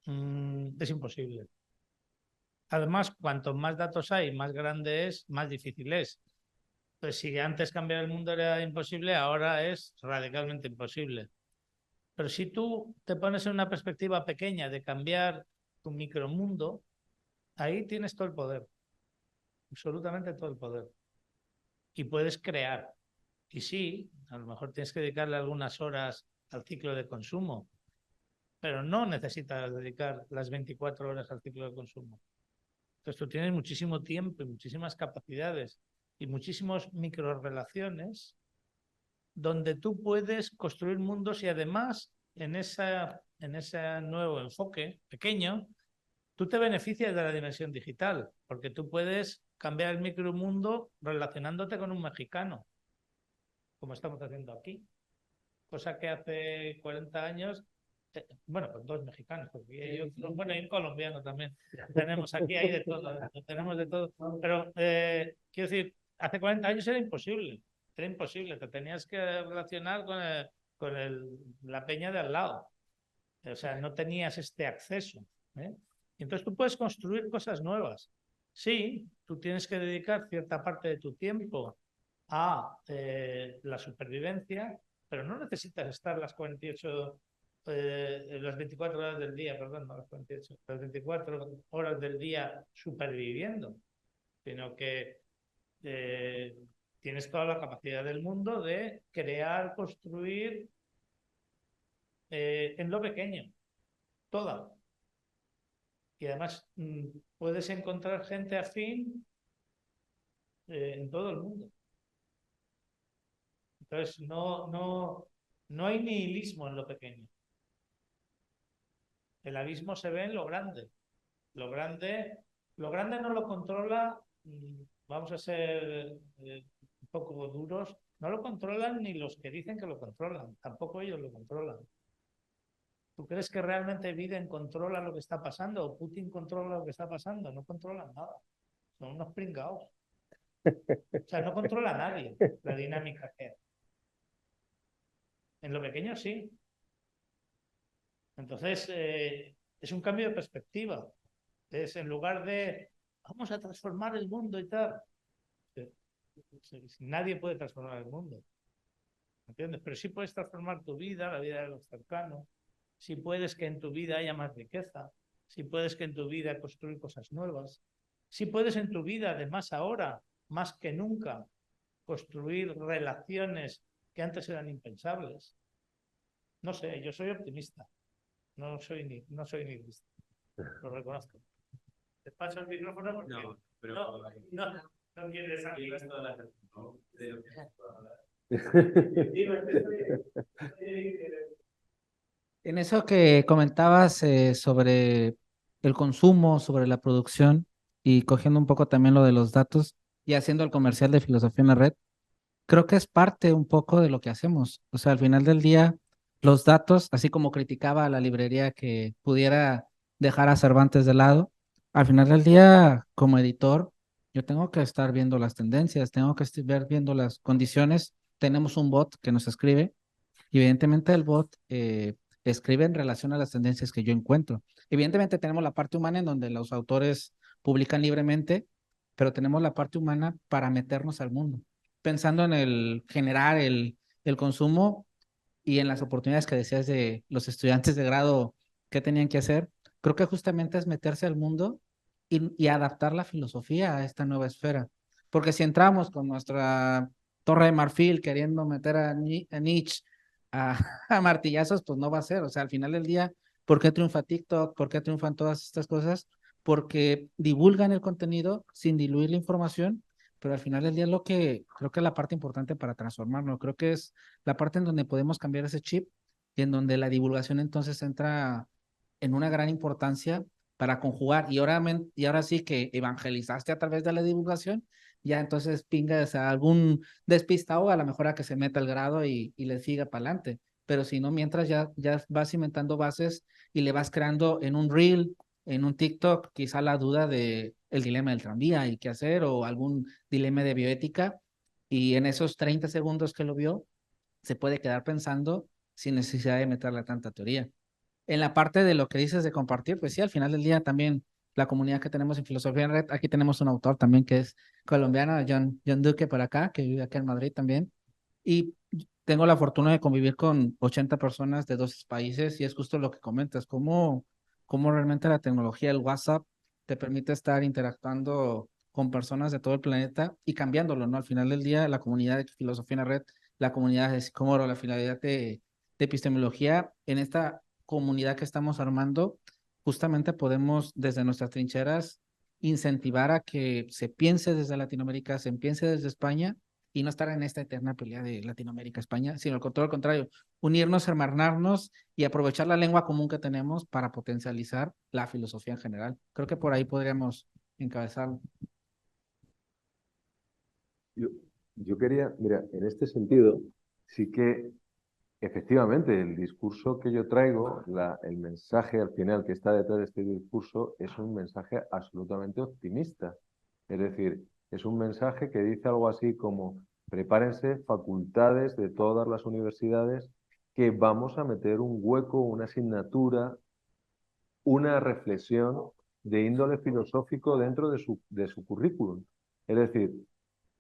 es imposible. Además, cuanto más datos hay, más grande es, más difícil es. Pues si antes cambiar el mundo era imposible, ahora es radicalmente imposible. Pero si tú te pones en una perspectiva pequeña de cambiar tu micromundo, ahí tienes todo el poder, absolutamente todo el poder. Y puedes crear. Y sí, a lo mejor tienes que dedicarle algunas horas al ciclo de consumo, pero no necesitas dedicar las 24 horas al ciclo de consumo. Entonces tú tienes muchísimo tiempo y muchísimas capacidades y muchísimas microrelaciones donde tú puedes construir mundos y además en ese nuevo enfoque pequeño, tú te beneficias de la dimensión digital, porque tú puedes cambiar el micromundo relacionándote con un mexicano, como estamos haciendo aquí. Cosa que hace 40 años, bueno, con dos mexicanos, porque bueno, y un colombiano también. Tenemos aquí, hay de todo, tenemos de todo. Pero quiero decir, hace 40 años era imposible, te tenías que relacionar la peña de al lado. O sea, no tenías este acceso. ¿eh? Entonces tú puedes construir cosas nuevas. Sí, tú tienes que dedicar cierta parte de tu tiempo a la supervivencia, pero no necesitas estar las 24 horas del día, perdón, no las 48, las 24 horas del día superviviendo, sino que eh, tienes toda la capacidad del mundo de crear, construir en lo pequeño, toda. Y además puedes encontrar gente afín en todo el mundo. Entonces, no hay nihilismo en lo pequeño. El abismo se ve en lo grande. Lo grande, lo grande no lo controla, vamos a ser un poco duros, no lo controlan ni los que dicen que lo controlan, tampoco ellos lo controlan. ¿Tú crees que realmente Biden controla lo que está pasando o Putin controla lo que está pasando? No controlan nada. Son unos pringados. O sea, no controla a nadie la dinámica que hay. En lo pequeño sí. Entonces, es un cambio de perspectiva. Es en lugar de vamos a transformar el mundo y tal. Nadie puede transformar el mundo. ¿entiendes? Pero sí puedes transformar tu vida, la vida de los cercanos, sí puedes que en tu vida haya más riqueza, sí puedes que en tu vida construir cosas nuevas, sí puedes en tu vida, además ahora, más que nunca, construir relaciones que antes eran impensables. No sé, yo soy optimista, no soy nihilista, lo reconozco. Te paso el micrófono porque no quieres hablar. En eso que comentabas sobre el consumo, sobre la producción y cogiendo un poco también lo de los datos y haciendo el comercial de Filosofía en la Red, creo que es parte un poco de lo que hacemos. O sea, al final del día, los datos, así como criticaba a la librería que pudiera dejar a Cervantes de lado, al final del día, como editor, yo tengo que estar viendo las tendencias, tengo que estar viendo las condiciones. Tenemos un bot que nos escribe y evidentemente el bot escribe en relación a las tendencias que yo encuentro. Evidentemente tenemos la parte humana en donde los autores publican libremente, pero tenemos la parte humana para meternos al mundo, pensando en el generar el consumo y en las oportunidades que decías de los estudiantes de grado, qué tenían que hacer. Creo que justamente es meterse al mundo y adaptar la filosofía a esta nueva esfera. Porque si entramos con nuestra torre de marfil queriendo meter a Nietzsche a, a martillazos, pues no va a ser. O sea, al final del día, ¿por qué triunfa TikTok? ¿Por qué triunfan todas estas cosas? Porque divulgan el contenido sin diluir la información, pero al final del día es lo que creo que es la parte importante para transformarlo. Creo que es la parte en donde podemos cambiar ese chip y en donde la divulgación entonces entra en una gran importancia para conjugar. Y ahora sí que evangelizaste a través de la divulgación, ya entonces pingas a algún despistado a la mejor a que se meta el grado y le siga para adelante. Pero si no, mientras ya vas cimentando bases y le vas creando en un reel, en un TikTok, quizá la duda de el dilema del tranvía y qué hacer, o algún dilema de bioética, y en esos 30 segundos que lo vio, se puede quedar pensando sin necesidad de meterle tanta teoría. En la parte de lo que dices de compartir, pues sí, al final del día también la comunidad que tenemos en Filosofía en Red, aquí tenemos un autor también que es colombiano, John Duque por acá, que vive aquí en Madrid también, y tengo la fortuna de convivir con 80 personas de 12 países y es justo lo que comentas, cómo realmente la tecnología, el WhatsApp, te permite estar interactuando con personas de todo el planeta y cambiándolo, ¿no? Al final del día, la comunidad de Filosofía en la Red, la comunidad de Sicomoro, la finalidad de epistemología, en esta comunidad que estamos armando, justamente podemos desde nuestras trincheras incentivar a que se piense desde Latinoamérica, se piense desde España y no estar en esta eterna pelea de Latinoamérica-España, sino todo lo contrario, unirnos, hermanarnos y aprovechar la lengua común que tenemos para potencializar la filosofía en general. Creo que por ahí podríamos encabezarlo. Yo quería, mira, en este sentido, sí que efectivamente el discurso que yo traigo, el mensaje al final que está detrás de este discurso es un mensaje absolutamente optimista. Es decir, es un mensaje que dice algo así como, prepárense facultades de todas las universidades que vamos a meter un hueco, una asignatura, una reflexión de índole filosófico dentro de su currículum. Es decir,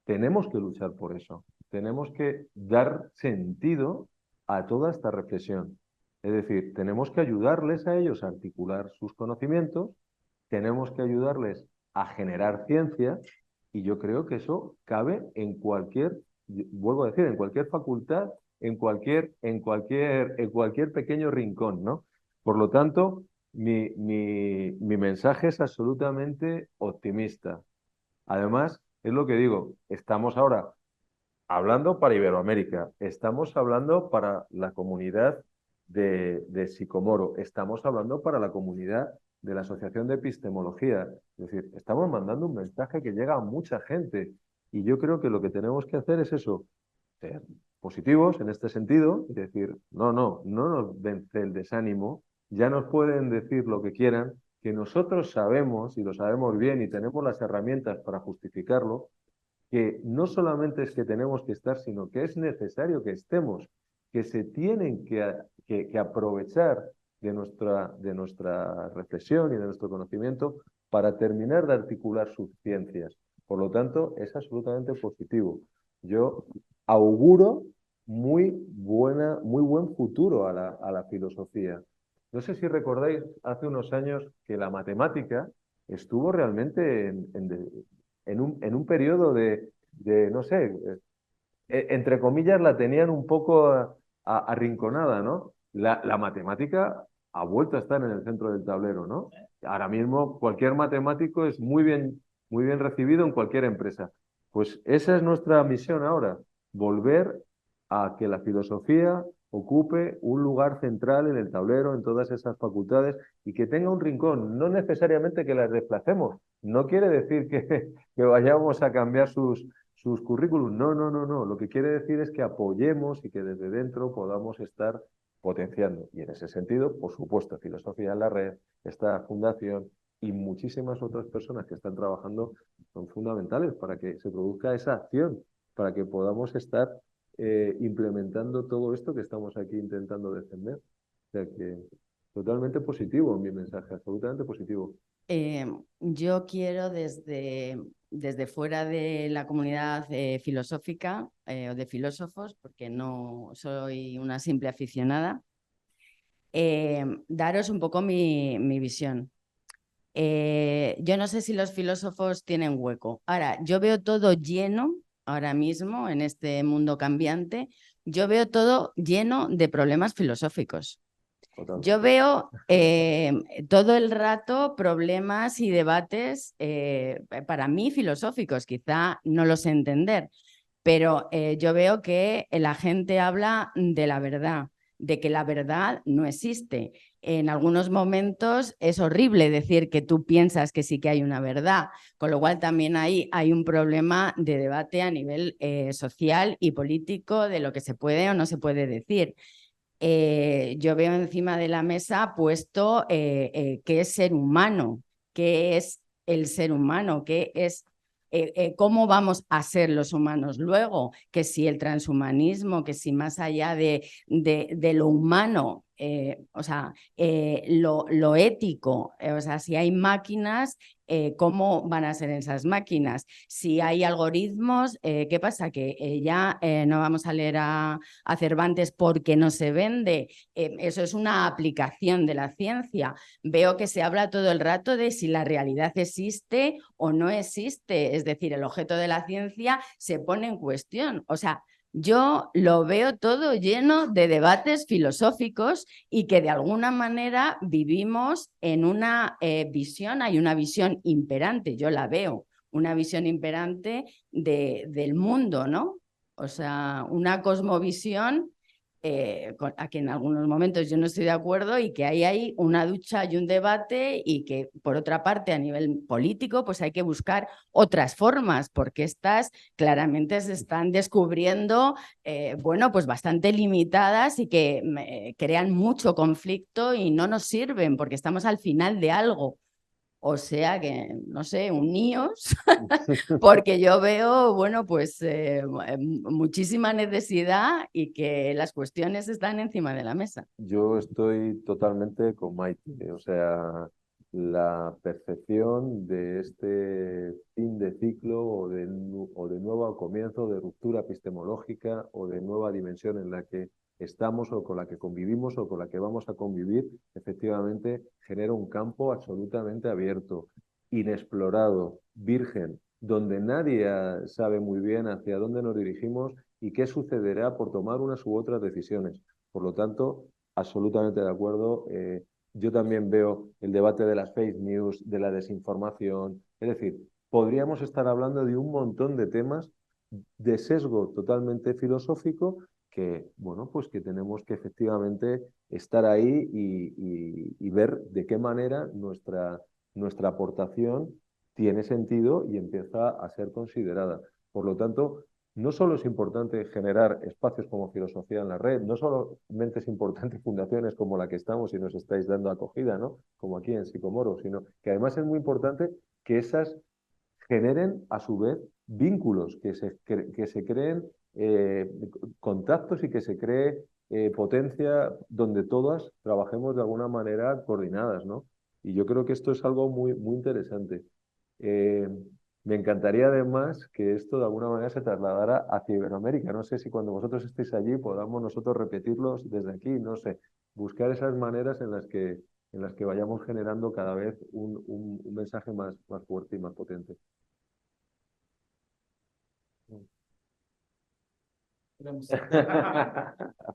tenemos que luchar por eso. Tenemos que dar sentido a toda esta reflexión. Es decir, tenemos que ayudarles a ellos a articular sus conocimientos, tenemos que ayudarles a generar ciencia y yo creo que eso cabe en cualquier, vuelvo a decir, en cualquier facultad, en cualquier pequeño rincón, ¿no? Por lo tanto, mi mensaje es absolutamente optimista. Además, es lo que digo, estamos ahora hablando para Iberoamérica, estamos hablando para la comunidad de Sicomoro, estamos hablando para la comunidad de la Asociación de Epistemología. Es decir, estamos mandando un mensaje que llega a mucha gente y yo creo que lo que tenemos que hacer es eso, ser positivos en este sentido y decir, no nos vence el desánimo, ya nos pueden decir lo que quieran, que nosotros sabemos y lo sabemos bien y tenemos las herramientas para justificarlo, que no solamente es que tenemos que estar, sino que es necesario que estemos, que se tienen que aprovechar de nuestra reflexión y de nuestro conocimiento para terminar de articular sus ciencias. Por lo tanto, es absolutamente positivo. Yo auguro muy buen futuro a la filosofía. No sé si recordáis hace unos años que la matemática estuvo realmente en un periodo no sé, entre comillas, la tenían un poco arrinconada, ¿no? La matemática ha vuelto a estar en el centro del tablero, ¿no? Ahora mismo cualquier matemático es muy bien recibido en cualquier empresa. Pues esa es nuestra misión ahora, volver a que la filosofía ocupe un lugar central en el tablero, en todas esas facultades y que tenga un rincón, no necesariamente que las desplacemos. No quiere decir que vayamos a cambiar sus currículums. No, no, no, no. Lo que quiere decir es que apoyemos y que desde dentro podamos estar potenciando. Y en ese sentido, por supuesto, Filosofía en la Red, esta fundación y muchísimas otras personas que están trabajando son fundamentales para que se produzca esa acción, para que podamos estar implementando todo esto que estamos aquí intentando defender. O sea que totalmente positivo mi mensaje, absolutamente positivo. Yo quiero desde fuera de la comunidad filosófica o de filósofos, porque no soy una simple aficionada, daros un poco mi visión. Yo no sé si los filósofos tienen hueco. Ahora, yo veo todo lleno, ahora mismo, en este mundo cambiante, yo veo todo lleno de problemas filosóficos. Totalmente. Yo veo todo el rato problemas y debates, para mí filosóficos, quizá no los sé entender, pero yo veo que la gente habla de la verdad, de que la verdad no existe. En algunos momentos es horrible decir que tú piensas que sí que hay una verdad, con lo cual también hay un problema de debate a nivel social y político de lo que se puede o no se puede decir. Yo veo encima de la mesa puesto qué es ser humano, qué es el ser humano, qué es cómo vamos a ser los humanos luego, que si el transhumanismo, que si más allá de lo humano, o sea, lo ético, o sea, si hay máquinas, ¿cómo van a ser esas máquinas? Si hay algoritmos, ¿qué pasa? Que ya no vamos a leer a Cervantes porque no se vende. Eso es una aplicación de la ciencia. Veo que se habla todo el rato de si la realidad existe o no existe. Es decir, el objeto de la ciencia se pone en cuestión. O sea, yo lo veo todo lleno de debates filosóficos y que de alguna manera vivimos en una visión, hay una visión imperante, yo la veo, una visión imperante del mundo, ¿no? O sea, una cosmovisión a que en algunos momentos yo no estoy de acuerdo y que hay una ducha y un debate y que, por otra parte, a nivel político, pues hay que buscar otras formas, porque estas claramente se están descubriendo, bueno, pues bastante limitadas y que crean mucho conflicto y no nos sirven porque estamos al final de algo. O sea que, no sé, uníos, porque yo veo, bueno, pues muchísima necesidad y que las cuestiones están encima de la mesa. Yo estoy totalmente con Maite, o sea, la percepción de este fin de ciclo o de nuevo comienzo, de ruptura epistemológica o de nueva dimensión en la que estamos o con la que convivimos o con la que vamos a convivir, efectivamente genera un campo absolutamente abierto, inexplorado, virgen, donde nadie sabe muy bien hacia dónde nos dirigimos y qué sucederá por tomar unas u otras decisiones. Por lo tanto, absolutamente de acuerdo. Yo también veo el debate de las fake news, de la desinformación. Es decir, podríamos estar hablando de un montón de temas de sesgo totalmente filosófico que, bueno, pues que tenemos que efectivamente estar ahí y ver de qué manera nuestra aportación tiene sentido y empieza a ser considerada. Por lo tanto, no solo es importante generar espacios como Filosofía en la Red, no solamente es importante fundaciones como la que estamos y nos estáis dando acogida, ¿no? Como aquí en Sicomoro, sino que además es muy importante que esas generen a su vez vínculos, que se creen contactos y que se cree potencia donde todas trabajemos de alguna manera coordinadas, ¿no? Y yo creo que esto es algo muy interesante. Me encantaría además que esto de alguna manera se trasladara hacia Iberoamérica. No sé si cuando vosotros estéis allí podamos nosotros repetirlos desde aquí, no sé, buscar esas maneras en las que vayamos generando cada vez un mensaje más fuerte y más potente.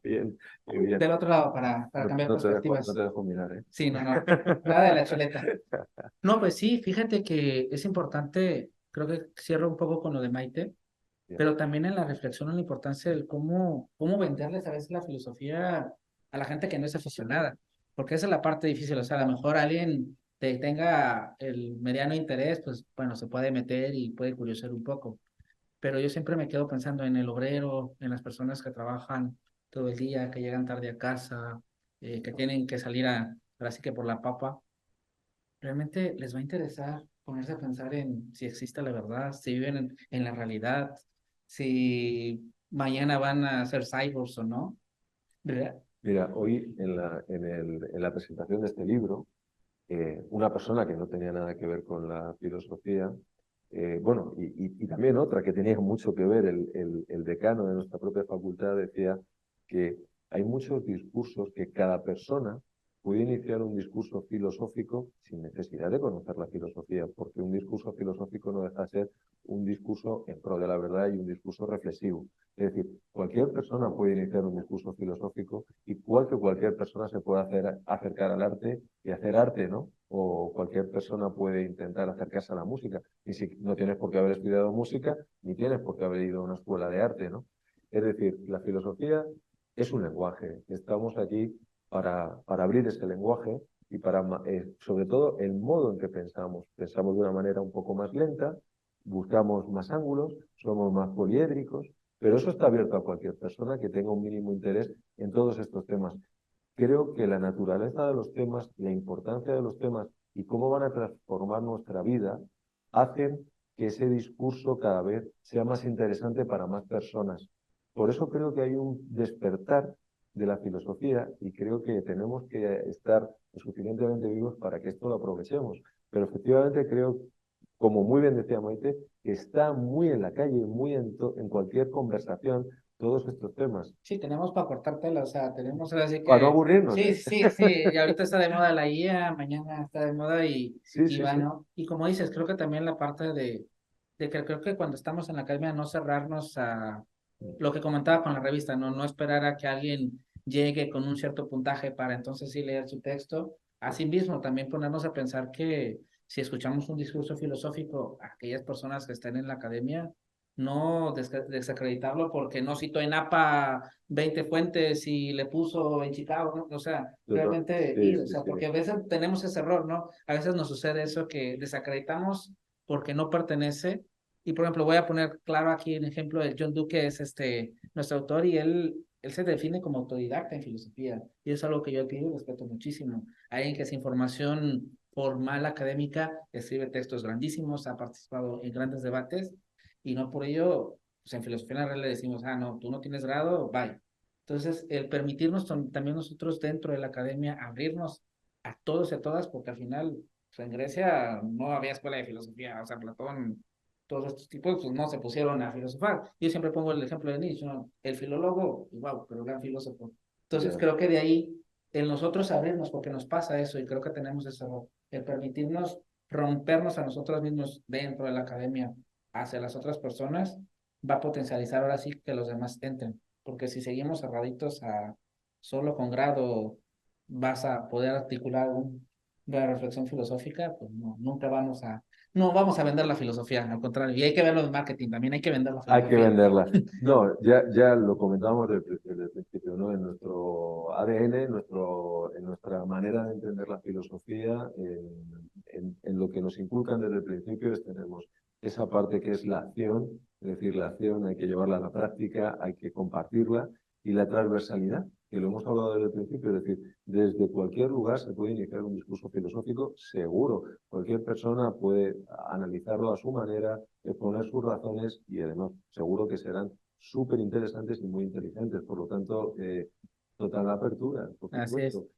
Bien, muy bien. Del otro lado, para No, cambiar no te dejo, perspectivas. no te dejo mirar, ¿eh? Sí, no, no, nada de la chuleta. No, pues sí, fíjate que es importante, creo que cierro un poco con lo de Maite, Bien. pero también en la reflexión en la importancia del cómo venderles a veces la filosofía a la gente que no es aficionada, porque esa es la parte difícil, o sea, a lo mejor alguien que tenga el mediano interés, pues bueno, se puede meter y puede curiosear un poco, pero yo siempre me quedo pensando en el obrero, en las personas que trabajan todo el día, que llegan tarde a casa, que tienen que salir ahora sí que por la papa. ¿Realmente les va a interesar ponerse a pensar en si existe la verdad, si viven en la realidad, si mañana van a ser cyborgs o no? ¿Verdad? Mira, hoy en la presentación de este libro, una persona que no tenía nada que ver con la filosofía, bueno, y también otra que tenía mucho que ver, el decano de nuestra propia facultad decía que hay muchos discursos que cada persona puede iniciar un discurso filosófico sin necesidad de conocer la filosofía, porque un discurso filosófico no deja de ser un discurso en pro de la verdad y un discurso reflexivo. Es decir, cualquier persona puede iniciar un discurso filosófico, igual que cualquier persona se puede acercar al arte y hacer arte, ¿no? O cualquier persona puede intentar acercarse a la música. Y si no tienes por qué haber estudiado música, ni tienes por qué haber ido a una escuela de arte, ¿no? Es decir, la filosofía es un lenguaje. Estamos aquí para abrir ese lenguaje y para, sobre todo, el modo en que pensamos. Pensamos de una manera un poco más lenta, buscamos más ángulos, somos más poliédricos, pero eso está abierto a cualquier persona que tenga un mínimo interés en todos estos temas. Creo que la naturaleza de los temas, la importancia de los temas y cómo van a transformar nuestra vida hacen que ese discurso cada vez sea más interesante para más personas. Por eso creo que hay un despertar de la filosofía y creo que tenemos que estar suficientemente vivos para que esto lo aprovechemos. Pero efectivamente creo, como muy bien decía Maite, que está muy en la calle, muy en cualquier conversación, todos estos temas. Sí, tenemos para cortar tela, o sea, tenemos así Para no que... aburrirnos. Sí, sí, sí, y ahorita está de moda la IA, mañana está de moda Sí, y sí, sí. bueno, y como dices, creo que también la parte de que creo que cuando estamos en la academia no cerrarnos a lo que comentaba con la revista, no esperar a que alguien llegue con un cierto puntaje para entonces sí leer su texto. Asimismo, también ponernos a pensar que si escuchamos un discurso filosófico, aquellas personas que estén en la academia, no desacreditarlo porque no citó en APA 20 fuentes y le puso en Chicago, ¿no? O sea, realmente Sí, ir, o sí, sea, sí. porque a veces tenemos ese error, ¿no? A veces nos sucede eso que desacreditamos porque no pertenece. Y por ejemplo, voy a poner claro aquí un ejemplo de John Duque, es nuestro autor, y él se define como autodidacta en filosofía. Y es algo que yo admiro y respeto muchísimo. Alguien que es información formal académica, escribe textos grandísimos, ha participado en grandes debates, y no por ello, pues en filosofía en la red le decimos, ah, no, tú no tienes grado, bye. Entonces, el permitirnos también nosotros dentro de la academia abrirnos a todos y a todas, porque al final, pues en Grecia no había escuela de filosofía, o sea, Platón, todos estos tipos, pues no se pusieron a filosofar. Yo siempre pongo el ejemplo de Nietzsche, ¿no? El filólogo, wow, pero gran filósofo. Entonces, Yeah. creo que de ahí, el nosotros abrirnos, porque nos pasa eso, y creo que tenemos eso, el permitirnos rompernos a nosotros mismos dentro de la academia hacia las otras personas, va a potencializar ahora sí que los demás entren. Porque si seguimos cerraditos a solo con grado vas a poder articular una reflexión filosófica, pues no, nunca no vamos a vender la filosofía, al contrario, y hay que verlo en marketing, también hay que vender la Hay que filosofía. venderla. No, ya lo comentábamos desde el principio, ¿no? En nuestro ADN, en nuestra manera de entender la filosofía, en lo que nos inculcan desde el principio tenemos esa parte que es la acción, es decir, la acción hay que llevarla a la práctica, hay que compartirla, y la transversalidad, que lo hemos hablado desde el principio, es decir, desde cualquier lugar se puede iniciar un discurso filosófico seguro. Cualquier persona puede analizarlo a su manera, exponer sus razones y además seguro que serán súper interesantes y muy inteligentes. Por lo tanto, total apertura, por Así es. supuesto.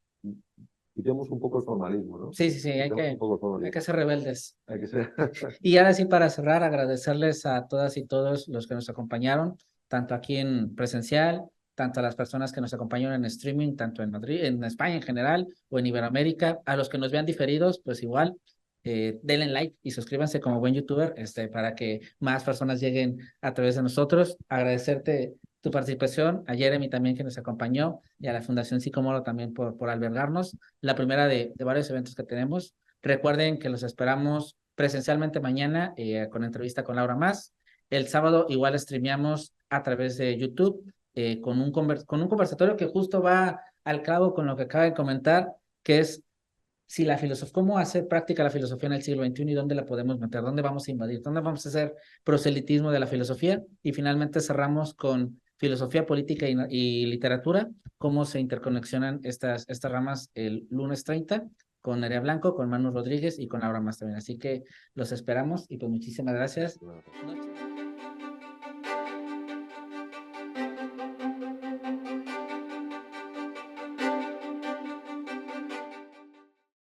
quitemos un poco el formalismo, ¿no? Sí, sí, sí, hay Quitemos un poco el formalismo. que ser rebeldes. Hay que ser... Y ahora sí, para cerrar, agradecerles a todas y todos los que nos acompañaron, tanto aquí en presencial, tanto a las personas que nos acompañaron en streaming, tanto en Madrid, en España en general, o en Iberoamérica, a los que nos vean diferidos, pues igual, denle like y suscríbanse como buen youtuber, para que más personas lleguen a través de nosotros. Agradecerte tu participación, a Jeremy también que nos acompañó, y a la Fundación Sicomoro también por albergarnos, la primera de varios eventos que tenemos. Recuerden que los esperamos presencialmente mañana con entrevista con Laura Más. El sábado igual streameamos a través de YouTube con un conversatorio que justo va al cabo con lo que acaba de comentar, que es si la filosofía, cómo hacer práctica la filosofía en el siglo XXI y dónde la podemos meter, dónde vamos a invadir, dónde vamos a hacer proselitismo de la filosofía. Y finalmente cerramos con filosofía política y literatura, cómo se interconexionan estas ramas el lunes 30 con Nerea Blanco, con Manu Rodríguez y con Laura Más también. Así que los esperamos y pues muchísimas gracias.